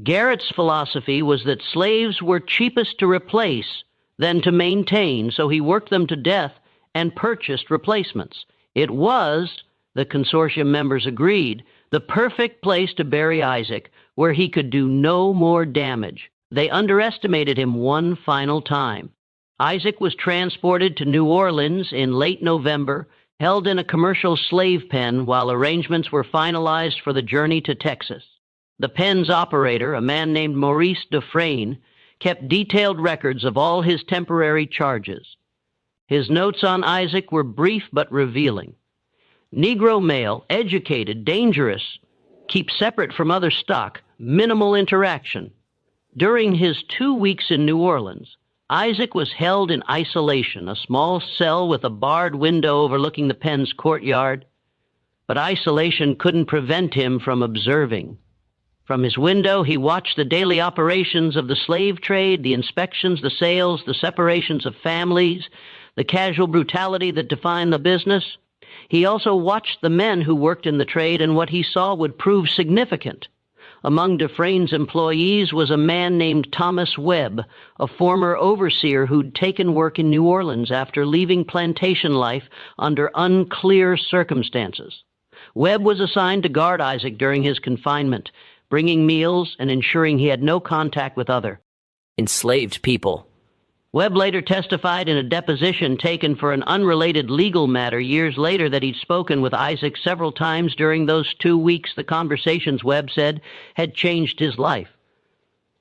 Garrett's philosophy was that slaves were cheapest to replace than to maintain, so he worked them to death and purchased replacements. It was, the consortium members agreed, the perfect place to bury Isaac, where he could do no more damage. They underestimated him one final time. Isaac was transported to New Orleans in late November, held in a commercial slave pen while arrangements were finalized for the journey to Texas. The pen's operator, a man named Maurice Dufresne, kept detailed records of all his temporary charges. His notes on Isaac were brief but revealing. Negro male, educated, dangerous, keep separate from other stock, minimal interaction. During his 2 weeks in New Orleans, Isaac was held in isolation, a small cell with a barred window overlooking the pen's courtyard. But isolation couldn't prevent him from observing. From his window, he watched the daily operations of the slave trade, the inspections, the sales, the separations of families, the casual brutality that defined the business. He also watched the men who worked in the trade, and what he saw would prove significant. Among Dufresne's employees was a man named Thomas Webb, a former overseer who'd taken work in New Orleans after leaving plantation life under unclear circumstances. Webb was assigned to guard Isaac during his confinement, bringing meals and ensuring he had no contact with other enslaved people. Webb later testified in a deposition taken for an unrelated legal matter years later that he'd spoken with Isaac several times during those 2 weeks. The conversations, Webb said, had changed his life.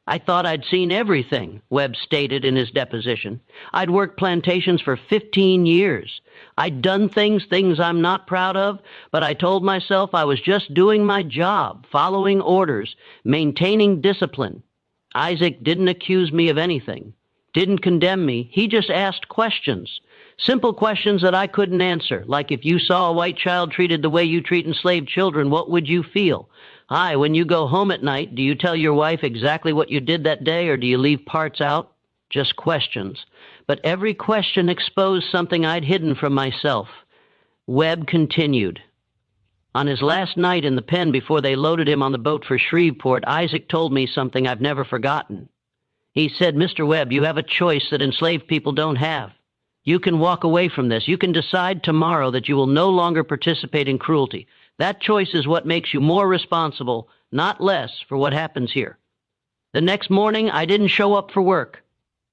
"I thought I'd seen everything," Webb stated in his deposition. "I'd worked plantations for 15 years. I'd done things I'm not proud of, but I told myself I was just doing my job, following orders, maintaining discipline. Isaac didn't accuse me of anything, didn't condemn me. He just asked questions, simple questions that I couldn't answer, like if you saw a white child treated the way you treat enslaved children, what would you feel? Hi, when you go home at night, do you tell your wife exactly what you did that day, or do you leave parts out? Just questions. But every question exposed something I'd hidden from myself." Webb continued. On his last night in the pen before they loaded him on the boat for Shreveport, Isaac told me something I've never forgotten. He said, "Mr. Webb, you have a choice that enslaved people don't have. You can walk away from this. You can decide tomorrow that you will no longer participate in cruelty. That choice is what makes you more responsible, not less, for what happens here." The next morning, I didn't show up for work.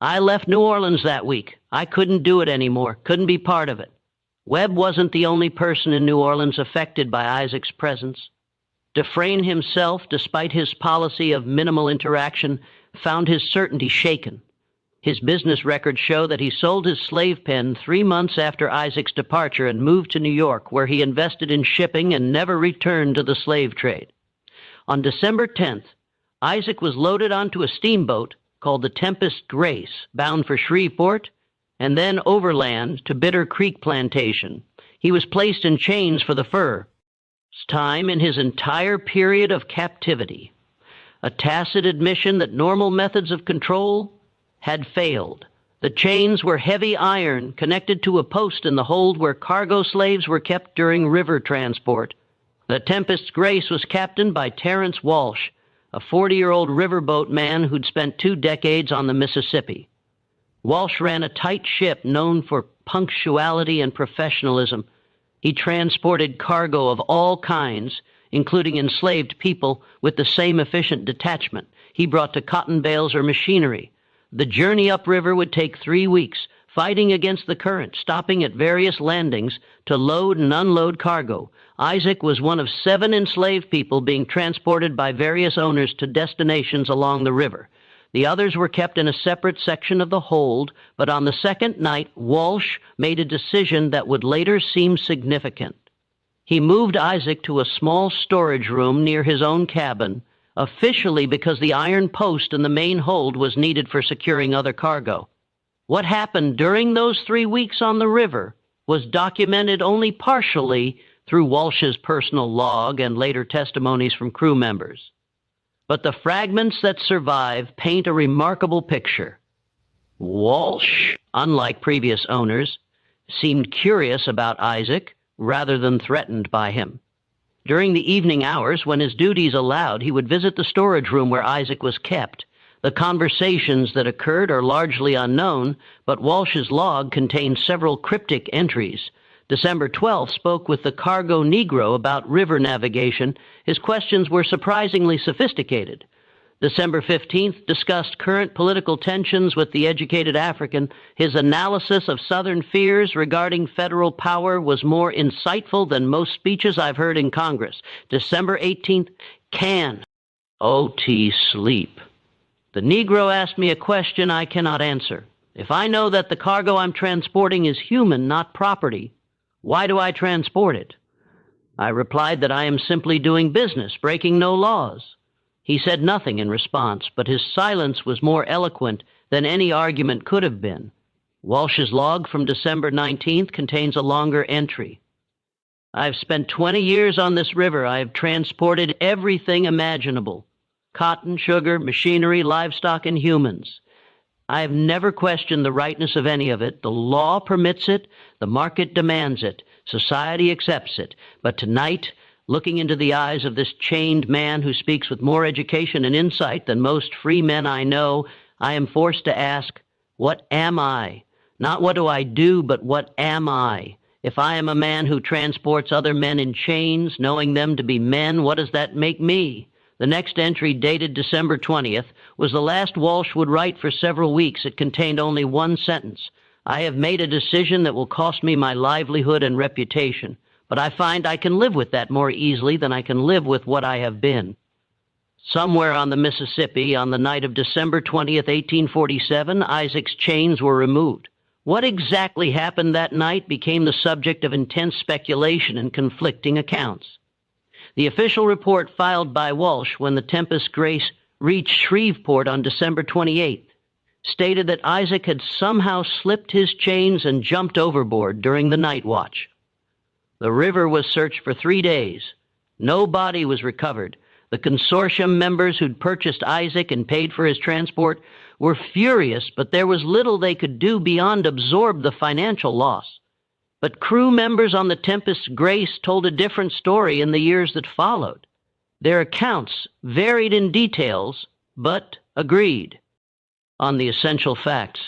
I left New Orleans that week. I couldn't do it anymore, couldn't be part of it. Webb wasn't the only person in New Orleans affected by Isaac's presence. Dufresne himself, despite his policy of minimal interaction, found his certainty shaken. His business records show that he sold his slave pen 3 months after Isaac's departure and moved to New York, where he invested in shipping and never returned to the slave trade. On December 10th, Isaac was loaded onto a steamboat called the Tempest Grace, bound for Shreveport, and then overland to Bitter Creek Plantation. He was placed in chains for the first time in his entire period of captivity, a tacit admission that normal methods of control had failed. The chains were heavy iron connected to a post in the hold where cargo slaves were kept during river transport. The Tempest Grace was captained by Terrence Walsh, a 40-year-old riverboat man who'd spent 2 decades on the Mississippi. Walsh ran a tight ship known for punctuality and professionalism. He transported cargo of all kinds, including enslaved people, with the same efficient detachment he brought to cotton bales or machinery. The journey upriver would take 3 weeks, fighting against the current, stopping at various landings to load and unload cargo. Isaac was one of 7 enslaved people being transported by various owners to destinations along the river. The others were kept in a separate section of the hold, but on the second night, Walsh made a decision that would later seem significant. He moved Isaac to a small storage room near his own cabin, officially because the iron post in the main hold was needed for securing other cargo. What happened during those 3 weeks on the river was documented only partially through Walsh's personal log and later testimonies from crew members. But the fragments that survive paint a remarkable picture. Walsh, unlike previous owners, seemed curious about Isaac rather than threatened by him. During the evening hours, when his duties allowed, he would visit the storage room where Isaac was kept. The conversations that occurred are largely unknown, but Walsh's log contains several cryptic entries. December 12th spoke with the cargo Negro about river navigation. His questions were surprisingly sophisticated. December 15th discussed current political tensions with the educated African. His analysis of Southern fears regarding federal power was more insightful than most speeches I've heard in Congress. December 18th, can OT sleep. The Negro asked me a question I cannot answer. If I know that the cargo I'm transporting is human, not property, why do I transport it? I replied that I am simply doing business, breaking no laws. He said nothing in response, but his silence was more eloquent than any argument could have been. Walsh's log from December 19th contains a longer entry. I've spent 20 years on this river. I have transported everything imaginable: cotton, sugar, machinery, livestock, and humans. I have never questioned the rightness of any of it. The law permits it, the market demands it, society accepts it. But tonight, looking into the eyes of this chained man who speaks with more education and insight than most free men I know, I am forced to ask, what am I? Not what do I do, but what am I? If I am a man who transports other men in chains, knowing them to be men, what does that make me? The next entry, dated December 20th, was the last Walsh would write for several weeks. It contained only one sentence: I have made a decision that will cost me my livelihood and reputation, but I find I can live with that more easily than I can live with what I have been. Somewhere on the Mississippi, on the night of December 20th, 1847, Isaac's chains were removed. What exactly happened that night became the subject of intense speculation and conflicting accounts. The official report filed by Walsh when the Tempest Grace reached Shreveport on December 28th stated that Isaac had somehow slipped his chains and jumped overboard during the night watch. The river was searched for 3 days. No body was recovered. The consortium members who'd purchased Isaac and paid for his transport were furious, but there was little they could do beyond absorb the financial loss. But crew members on the Tempest Grace told a different story in the years that followed. Their accounts varied in details, but agreed on the essential facts.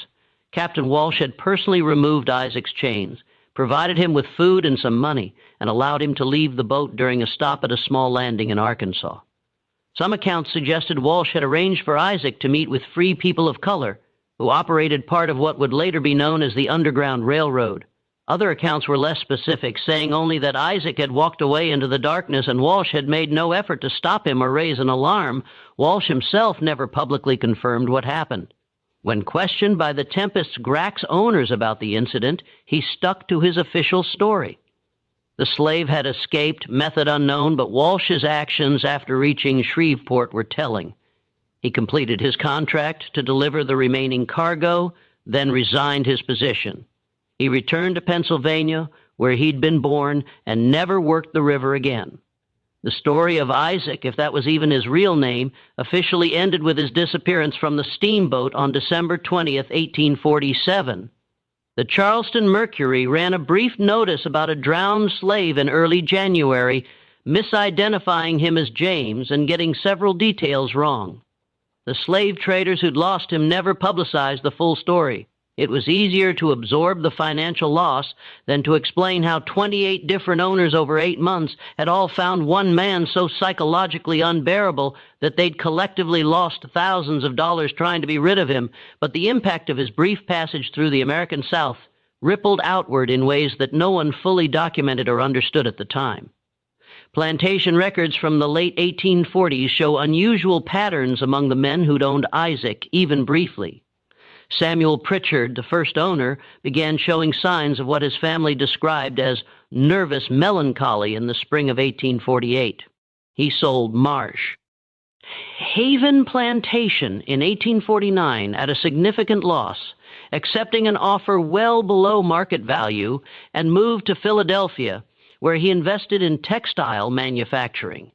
Captain Walsh had personally removed Isaac's chains, provided him with food and some money, and allowed him to leave the boat during a stop at a small landing in Arkansas. Some accounts suggested Walsh had arranged for Isaac to meet with free people of color who operated part of what would later be known as the Underground Railroad. Other accounts were less specific, saying only that Isaac had walked away into the darkness and Walsh had made no effort to stop him or raise an alarm. Walsh himself never publicly confirmed what happened. When questioned by the Tempest Grace owners about the incident, he stuck to his official story. The slave had escaped, method unknown, but Walsh's actions after reaching Shreveport were telling. He completed his contract to deliver the remaining cargo, then resigned his position. He returned to Pennsylvania, where he'd been born, and never worked the river again. The story of Isaac, if that was even his real name, officially ended with his disappearance from the steamboat on December 20th, 1847. The Charleston Mercury ran a brief notice about a drowned slave in early January, misidentifying him as James and getting several details wrong. The slave traders who'd lost him never publicized the full story. It was easier to absorb the financial loss than to explain how 28 different owners over 8 months had all found one man so psychologically unbearable that they'd collectively lost thousands of dollars trying to be rid of him, but the impact of his brief passage through the American South rippled outward in ways that no one fully documented or understood at the time. Plantation records from the late 1840s show unusual patterns among the men who'd owned Isaac, even briefly. Samuel Pritchard, the first owner, began showing signs of what his family described as nervous melancholy in the spring of 1848. He sold Marsh. Haven Plantation in 1849 at a significant loss, accepting an offer well below market value, and moved to Philadelphia, where he invested in textile manufacturing.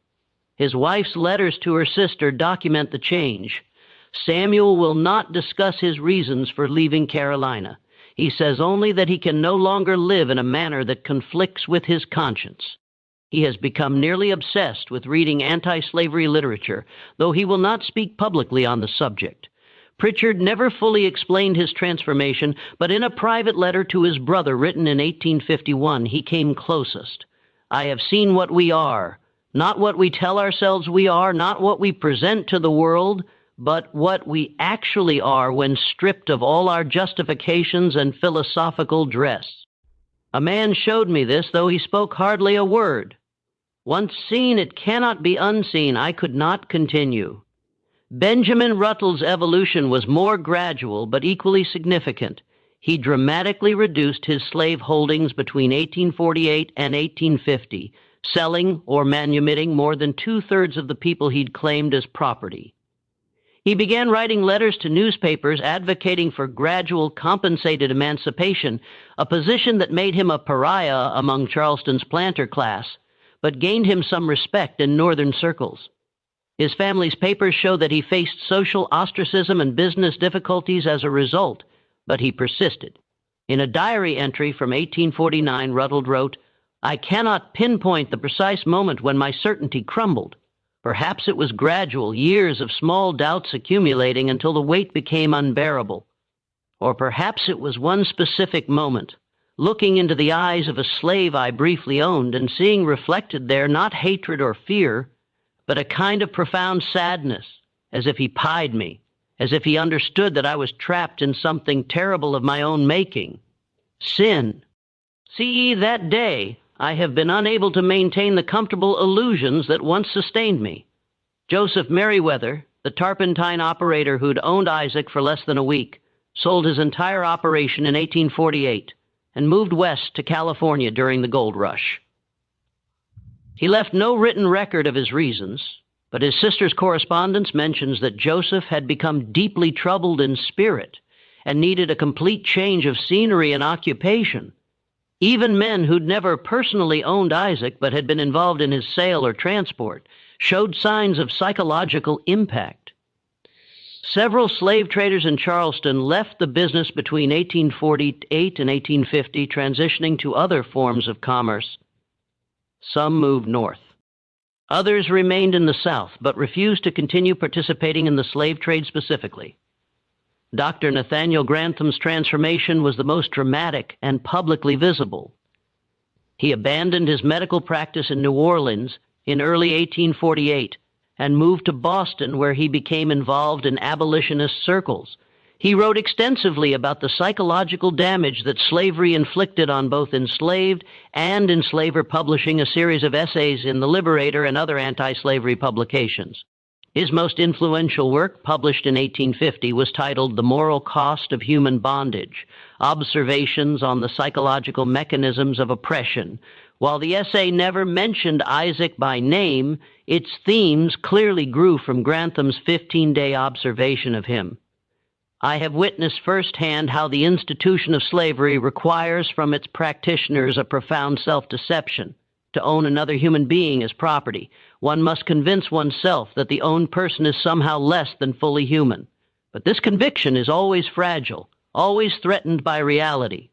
His wife's letters to her sister document the change. Samuel will not discuss his reasons for leaving Carolina. He says only that he can no longer live in a manner that conflicts with his conscience. He has become nearly obsessed with reading anti-slavery literature, though he will not speak publicly on the subject. Pritchard never fully explained his transformation, but in a private letter to his brother written in 1851, he came closest. I have seen what we are, not what we tell ourselves we are, not what we present to the world, but what we actually are when stripped of all our justifications and philosophical dress. A man showed me this, though he spoke hardly a word. Once seen, it cannot be unseen. I could not continue. Benjamin Ruttle's evolution was more gradual but equally significant. He dramatically reduced his slave holdings between 1848 and 1850, selling or manumitting more than two-thirds of the people he'd claimed as property. He began writing letters to newspapers advocating for gradual compensated emancipation, a position that made him a pariah among Charleston's planter class, but gained him some respect in northern circles. His family's papers show that he faced social ostracism and business difficulties as a result, but he persisted. In a diary entry from 1849, Ruddle wrote, "I cannot pinpoint the precise moment when my certainty crumbled. Perhaps it was gradual, years of small doubts accumulating until the weight became unbearable. Or perhaps it was one specific moment, looking into the eyes of a slave I briefly owned and seeing reflected there not hatred or fear, but a kind of profound sadness, as if he pied me, as if he understood that I was trapped in something terrible of my own making. Sin. See ye, that day I have been unable to maintain the comfortable illusions that once sustained me." Joseph Merriweather, the turpentine operator who'd owned Isaac for less than a week, sold his entire operation in 1848 and moved west to California during the gold rush. He left no written record of his reasons, but his sister's correspondence mentions that Joseph had become deeply troubled in spirit and needed a complete change of scenery and occupation. Even men who'd never personally owned Isaac but had been involved in his sale or transport showed signs of psychological impact. Several slave traders in Charleston left the business between 1848 and 1850, transitioning to other forms of commerce. Some moved north. Others remained in the South, but refused to continue participating in the slave trade specifically. Dr. Nathaniel Grantham's transformation was the most dramatic and publicly visible. He abandoned his medical practice in New Orleans in early 1848 and moved to Boston, where he became involved in abolitionist circles. He wrote extensively about the psychological damage that slavery inflicted on both enslaved and enslaver, publishing a series of essays in The Liberator and other anti-slavery publications. His most influential work, published in 1850, was titled The Moral Cost of Human Bondage, Observations on the Psychological Mechanisms of Oppression. While the essay never mentioned Isaac by name, its themes clearly grew from Grantham's 15-day observation of him. I have witnessed firsthand how the institution of slavery requires from its practitioners a profound self-deception. To own another human being as property, one must convince oneself that the owned person is somehow less than fully human. But this conviction is always fragile, always threatened by reality.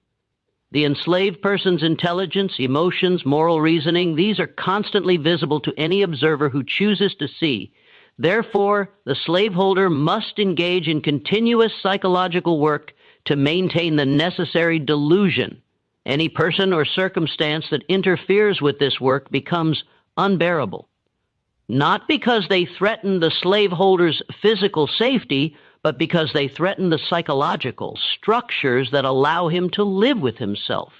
The enslaved person's intelligence, emotions, moral reasoning, these are constantly visible to any observer who chooses to see. Therefore, the slaveholder must engage in continuous psychological work to maintain the necessary delusion. Any person or circumstance that interferes with this work becomes unbearable. Not because they threaten the slaveholder's physical safety, but because they threaten the psychological structures that allow him to live with himself.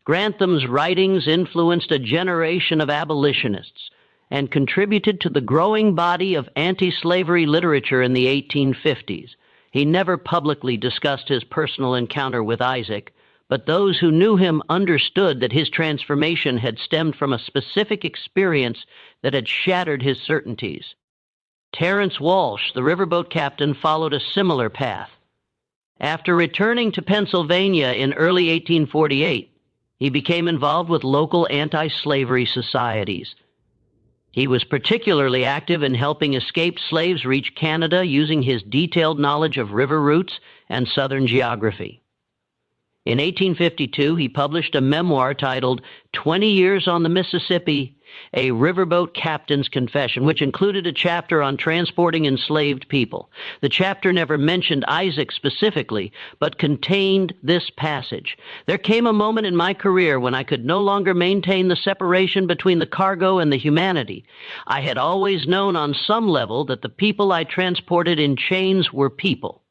Grantham's writings influenced a generation of abolitionists and contributed to the growing body of anti-slavery literature in the 1850s. He never publicly discussed his personal encounter with Isaac, but those who knew him understood that his transformation had stemmed from a specific experience that had shattered his certainties. Terence Walsh, the riverboat captain, followed a similar path. After returning to Pennsylvania in early 1848, he became involved with local anti-slavery societies. He was particularly active in helping escaped slaves reach Canada using his detailed knowledge of river routes and southern geography. In 1852, he published a memoir titled 20 Years on the Mississippi, a riverboat captain's confession, which included a chapter on transporting enslaved people. The chapter never mentioned Isaac specifically, but contained this passage. "There came a moment in my career when I could no longer maintain the separation between the cargo and the humanity. I had always known on some level that the people I transported in chains were people.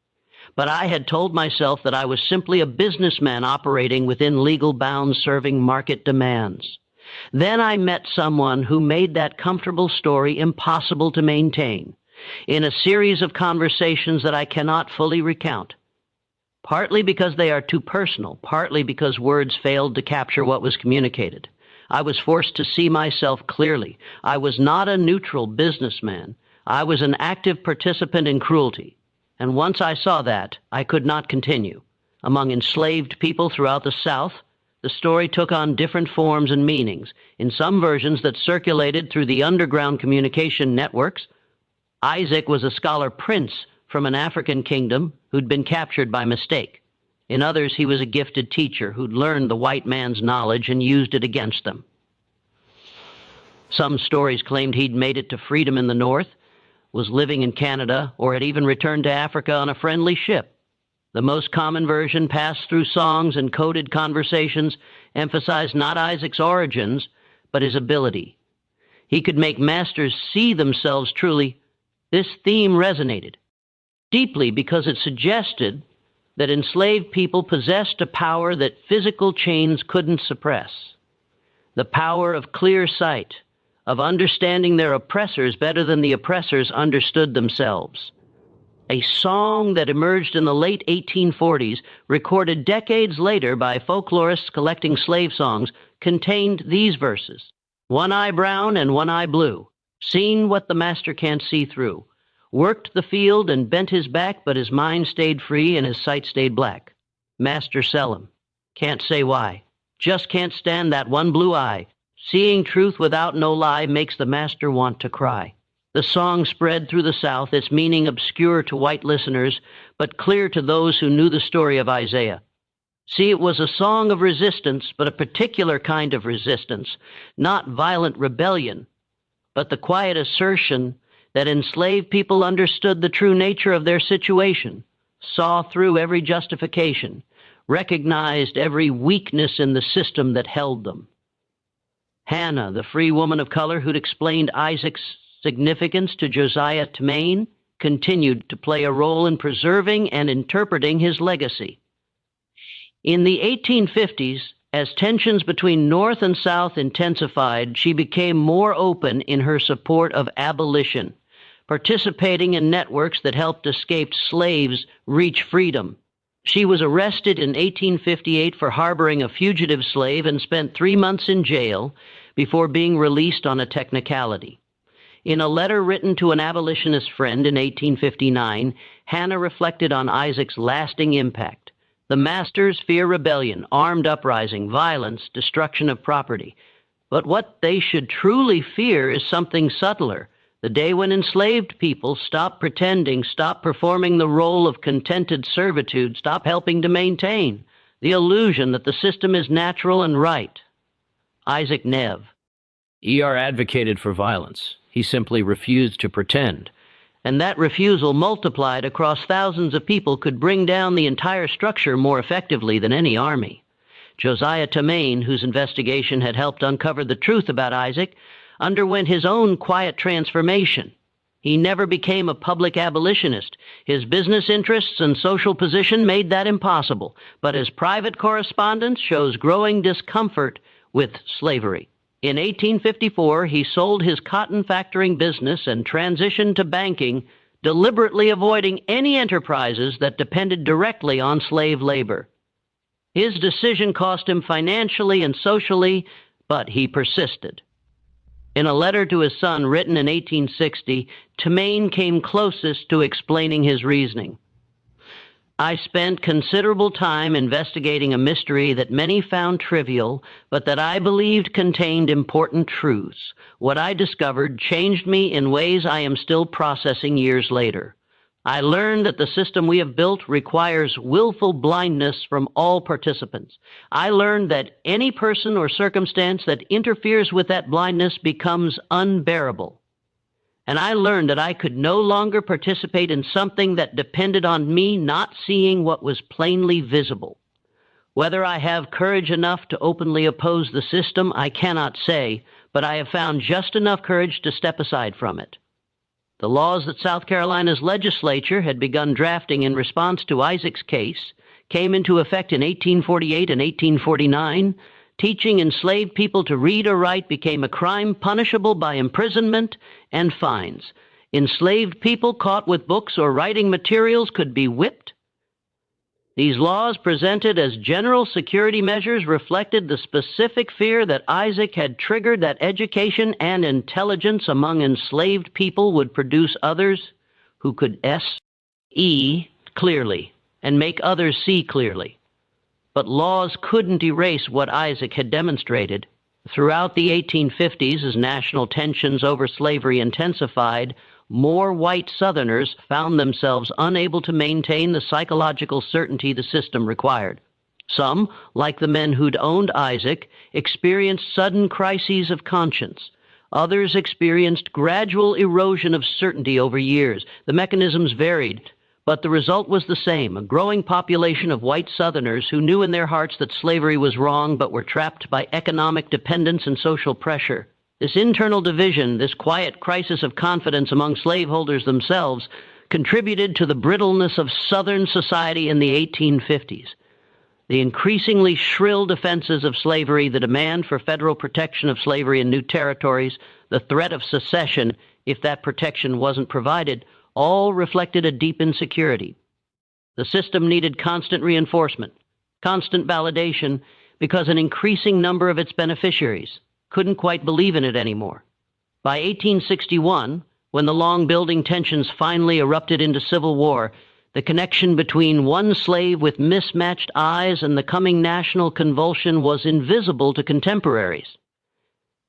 But I had told myself that I was simply a businessman operating within legal bounds serving market demands. Then I met someone who made that comfortable story impossible to maintain in a series of conversations that I cannot fully recount, partly because they are too personal, partly because words failed to capture what was communicated. I was forced to see myself clearly. I was not a neutral businessman. I was an active participant in cruelty. And once I saw that, I could not continue. Among enslaved people throughout the South, the story took on different forms and meanings. In some versions that circulated through the underground communication networks, Isaac was a scholar prince from an African kingdom who'd been captured by mistake. In others, he was a gifted teacher who'd learned the white man's knowledge and used it against them. Some stories claimed he'd made it to freedom in the North, was living in Canada, or had even returned to Africa on a friendly ship. The most common version, passed through songs and coded conversations, emphasized not Isaac's origins, but his ability. He could make masters see themselves truly. This theme resonated deeply because it suggested that enslaved people possessed a power that physical chains couldn't suppress. The power of clear sight, of understanding their oppressors better than the oppressors understood themselves. A song that emerged in the late 1840s, recorded decades later by folklorists collecting slave songs, contained these verses: "One eye brown and one eye blue, seen what the master can't see through. Worked the field and bent his back, but his mind stayed free and his sight stayed black. Master sell him. Can't say why. Just can't stand that one blue eye. Seeing truth without no lie makes the master want to cry." The song spread through the South, its meaning obscure to white listeners, but clear to those who knew the story of Isaiah. See, it was a song of resistance, but a particular kind of resistance, not violent rebellion, but the quiet assertion that enslaved people understood the true nature of their situation, saw through every justification, recognized every weakness in the system that held them. Hannah, the free woman of color who'd explained Isaac's significance to Josiah Temain, continued to play a role in preserving and interpreting his legacy. In the 1850s, as tensions between North and South intensified, she became more open in her support of abolition, participating in networks that helped escaped slaves reach freedom. She was arrested in 1858 for harboring a fugitive slave and spent 3 months in jail before being released on a technicality. In a letter written to an abolitionist friend in 1859, Hannah reflected on Isaac's lasting impact. The masters fear rebellion, armed uprising, violence, destruction of property. But what they should truly fear is something subtler. The day when enslaved people stop pretending, stop performing the role of contented servitude, stop helping to maintain the illusion that the system is natural and right. Isaac Nev. ER advocated for violence. He simply refused to pretend. And that refusal, multiplied across thousands of people, could bring down the entire structure more effectively than any army. Josiah Temain, whose investigation had helped uncover the truth about Isaac, underwent his own quiet transformation. He never became a public abolitionist. His business interests and social position made that impossible, but his private correspondence shows growing discomfort with slavery. In 1854, he sold his cotton factoring business and transitioned to banking, deliberately avoiding any enterprises that depended directly on slave labor. His decision cost him financially and socially, but he persisted. In a letter to his son written in 1860, Temain came closest to explaining his reasoning. "I spent considerable time investigating a mystery that many found trivial, but that I believed contained important truths. What I discovered changed me in ways I am still processing years later. I learned that the system we have built requires willful blindness from all participants. I learned that any person or circumstance that interferes with that blindness becomes unbearable. And I learned that I could no longer participate in something that depended on me not seeing what was plainly visible. Whether I have courage enough to openly oppose the system, I cannot say, but I have found just enough courage to step aside from it." The laws that South Carolina's legislature had begun drafting in response to Isaac's case came into effect in 1848 and 1849. Teaching enslaved people to read or write became a crime punishable by imprisonment and fines. Enslaved people caught with books or writing materials could be whipped. These laws, presented as general security measures, reflected the specific fear that Isaac had triggered that education and intelligence among enslaved people would produce others who could see clearly and make others see clearly. But laws couldn't erase what Isaac had demonstrated. Throughout the 1850s, as national tensions over slavery intensified, more white Southerners found themselves unable to maintain the psychological certainty the system required. Some, like the men who'd owned Isaac, experienced sudden crises of conscience. Others experienced gradual erosion of certainty over years. The mechanisms varied, but the result was the same: a growing population of white Southerners who knew in their hearts that slavery was wrong but were trapped by economic dependence and social pressure. This internal division, this quiet crisis of confidence among slaveholders themselves, contributed to the brittleness of Southern society in the 1850s. The increasingly shrill defenses of slavery, the demand for federal protection of slavery in new territories, the threat of secession if that protection wasn't provided, all reflected a deep insecurity. The system needed constant reinforcement, constant validation, because an increasing number of its beneficiaries couldn't quite believe in it anymore. By 1861, when the long-building tensions finally erupted into civil war, the connection between one slave with mismatched eyes and the coming national convulsion was invisible to contemporaries.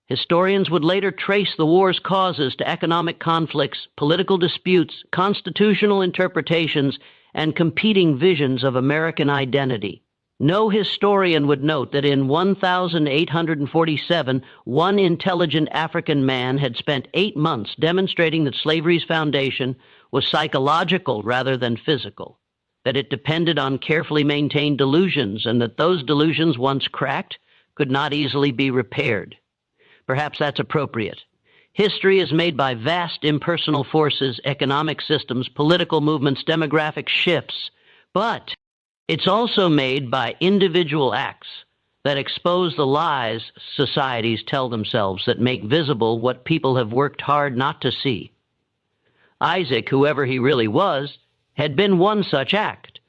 Historians would later trace the war's causes to economic conflicts, political disputes, constitutional interpretations, and competing visions of American identity. No historian would note that in 1847, one intelligent African man had spent 8 months demonstrating that slavery's foundation was psychological rather than physical, that it depended on carefully maintained delusions, and that those delusions, once cracked, could not easily be repaired. Perhaps that's appropriate. History is made by vast impersonal forces, economic systems, political movements, demographic shifts, but it's also made by individual acts that expose the lies societies tell themselves, that make visible what people have worked hard not to see. Isaac, whoever he really was, had been one such act.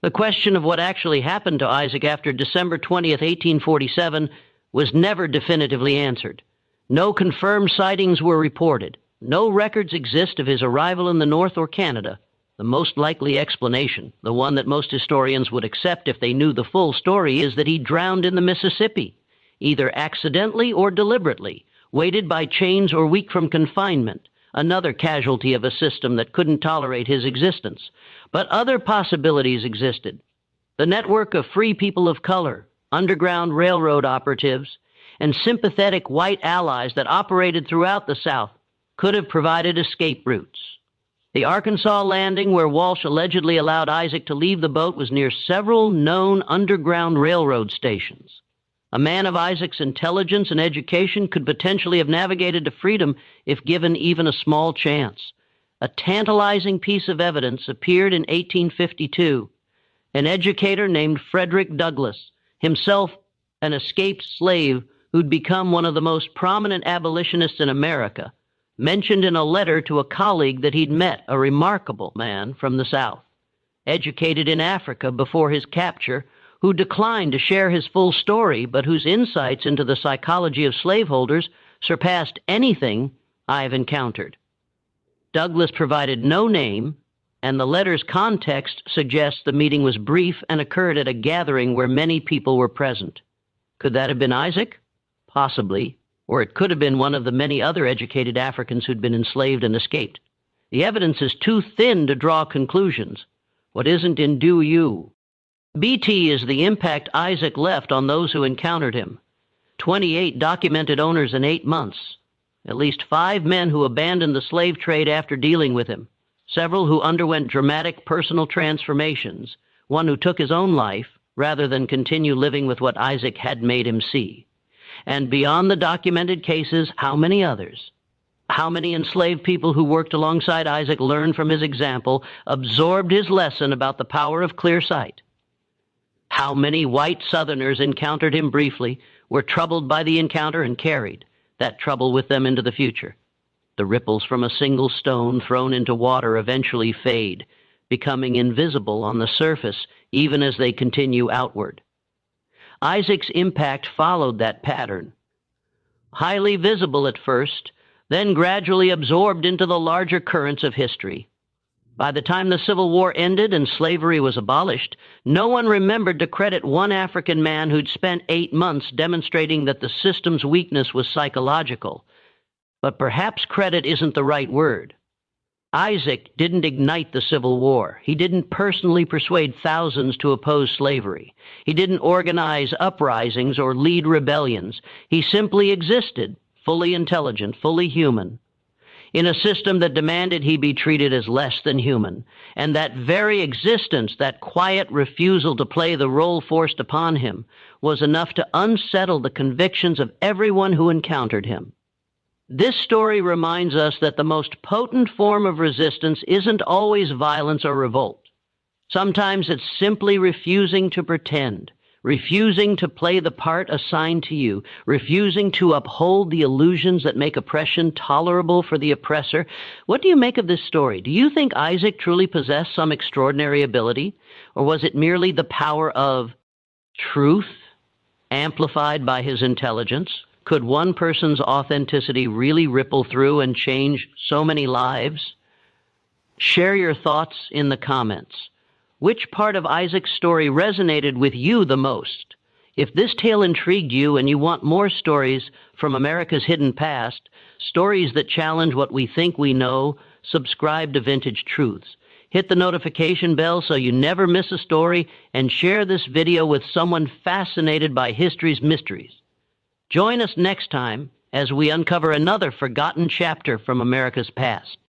The question of what actually happened to Isaac after December 20th, 1847, was never definitively answered. No confirmed sightings were reported. No records exist of his arrival in the North or Canada. The most likely explanation, the one that most historians would accept if they knew the full story, is that he drowned in the Mississippi, either accidentally or deliberately, weighted by chains or weak from confinement, another casualty of a system that couldn't tolerate his existence. But other possibilities existed. The network of free people of color, underground railroad operatives, and sympathetic white allies that operated throughout the South could have provided escape routes. The Arkansas landing where Walsh allegedly allowed Isaac to leave the boat was near several known underground railroad stations. A man of Isaac's intelligence and education could potentially have navigated to freedom if given even a small chance. A tantalizing piece of evidence appeared in 1852. An educator named Frederick Douglass, himself an escaped slave who'd become one of the most prominent abolitionists in America, mentioned in a letter to a colleague that he'd met a remarkable man from the South, educated in Africa before his capture, who declined to share his full story, but whose insights into the psychology of slaveholders surpassed anything I've encountered. Douglass provided no name, and the letter's context suggests the meeting was brief and occurred at a gathering where many people were present. Could that have been Isaac? Possibly. Or it could have been one of the many other educated Africans who'd been enslaved and escaped. The evidence is too thin to draw conclusions. What isn't in do you? BT is the impact Isaac left on those who encountered him. 28 documented owners in 8 months. At least 5 men who abandoned the slave trade after dealing with him. Several who underwent dramatic personal transformations. One who took his own life rather than continue living with what Isaac had made him see. And beyond the documented cases, how many others? How many enslaved people who worked alongside Isaac learned from his example, absorbed his lesson about the power of clear sight? How many white Southerners encountered him briefly, were troubled by the encounter and carried that trouble with them into the future. The ripples from a single stone thrown into water eventually fade, becoming invisible on the surface even as they continue outward. Isaac's impact followed that pattern. Highly visible at first, then gradually absorbed into the larger currents of history. By the time the Civil War ended and slavery was abolished, no one remembered to credit one African man who'd spent 8 months demonstrating that the system's weakness was psychological. But perhaps credit isn't the right word. Isaac didn't ignite the Civil War. He didn't personally persuade thousands to oppose slavery. He didn't organize uprisings or lead rebellions. He simply existed, fully intelligent, fully human, in a system that demanded he be treated as less than human. And that very existence, that quiet refusal to play the role forced upon him, was enough to unsettle the convictions of everyone who encountered him. This story reminds us that the most potent form of resistance isn't always violence or revolt. Sometimes it's simply refusing to pretend, refusing to play the part assigned to you, refusing to uphold the illusions that make oppression tolerable for the oppressor. What do you make of this story? Do you think Isaac truly possessed some extraordinary ability, or was it merely the power of truth amplified by his intelligence? Could one person's authenticity really ripple through and change so many lives? Share your thoughts in the comments. Which part of Isaac's story resonated with you the most? If this tale intrigued you and you want more stories from America's hidden past, stories that challenge what we think we know, subscribe to Vintage Truths. Hit the notification bell so you never miss a story, and share this video with someone fascinated by history's mysteries. Join us next time as we uncover another forgotten chapter from America's past.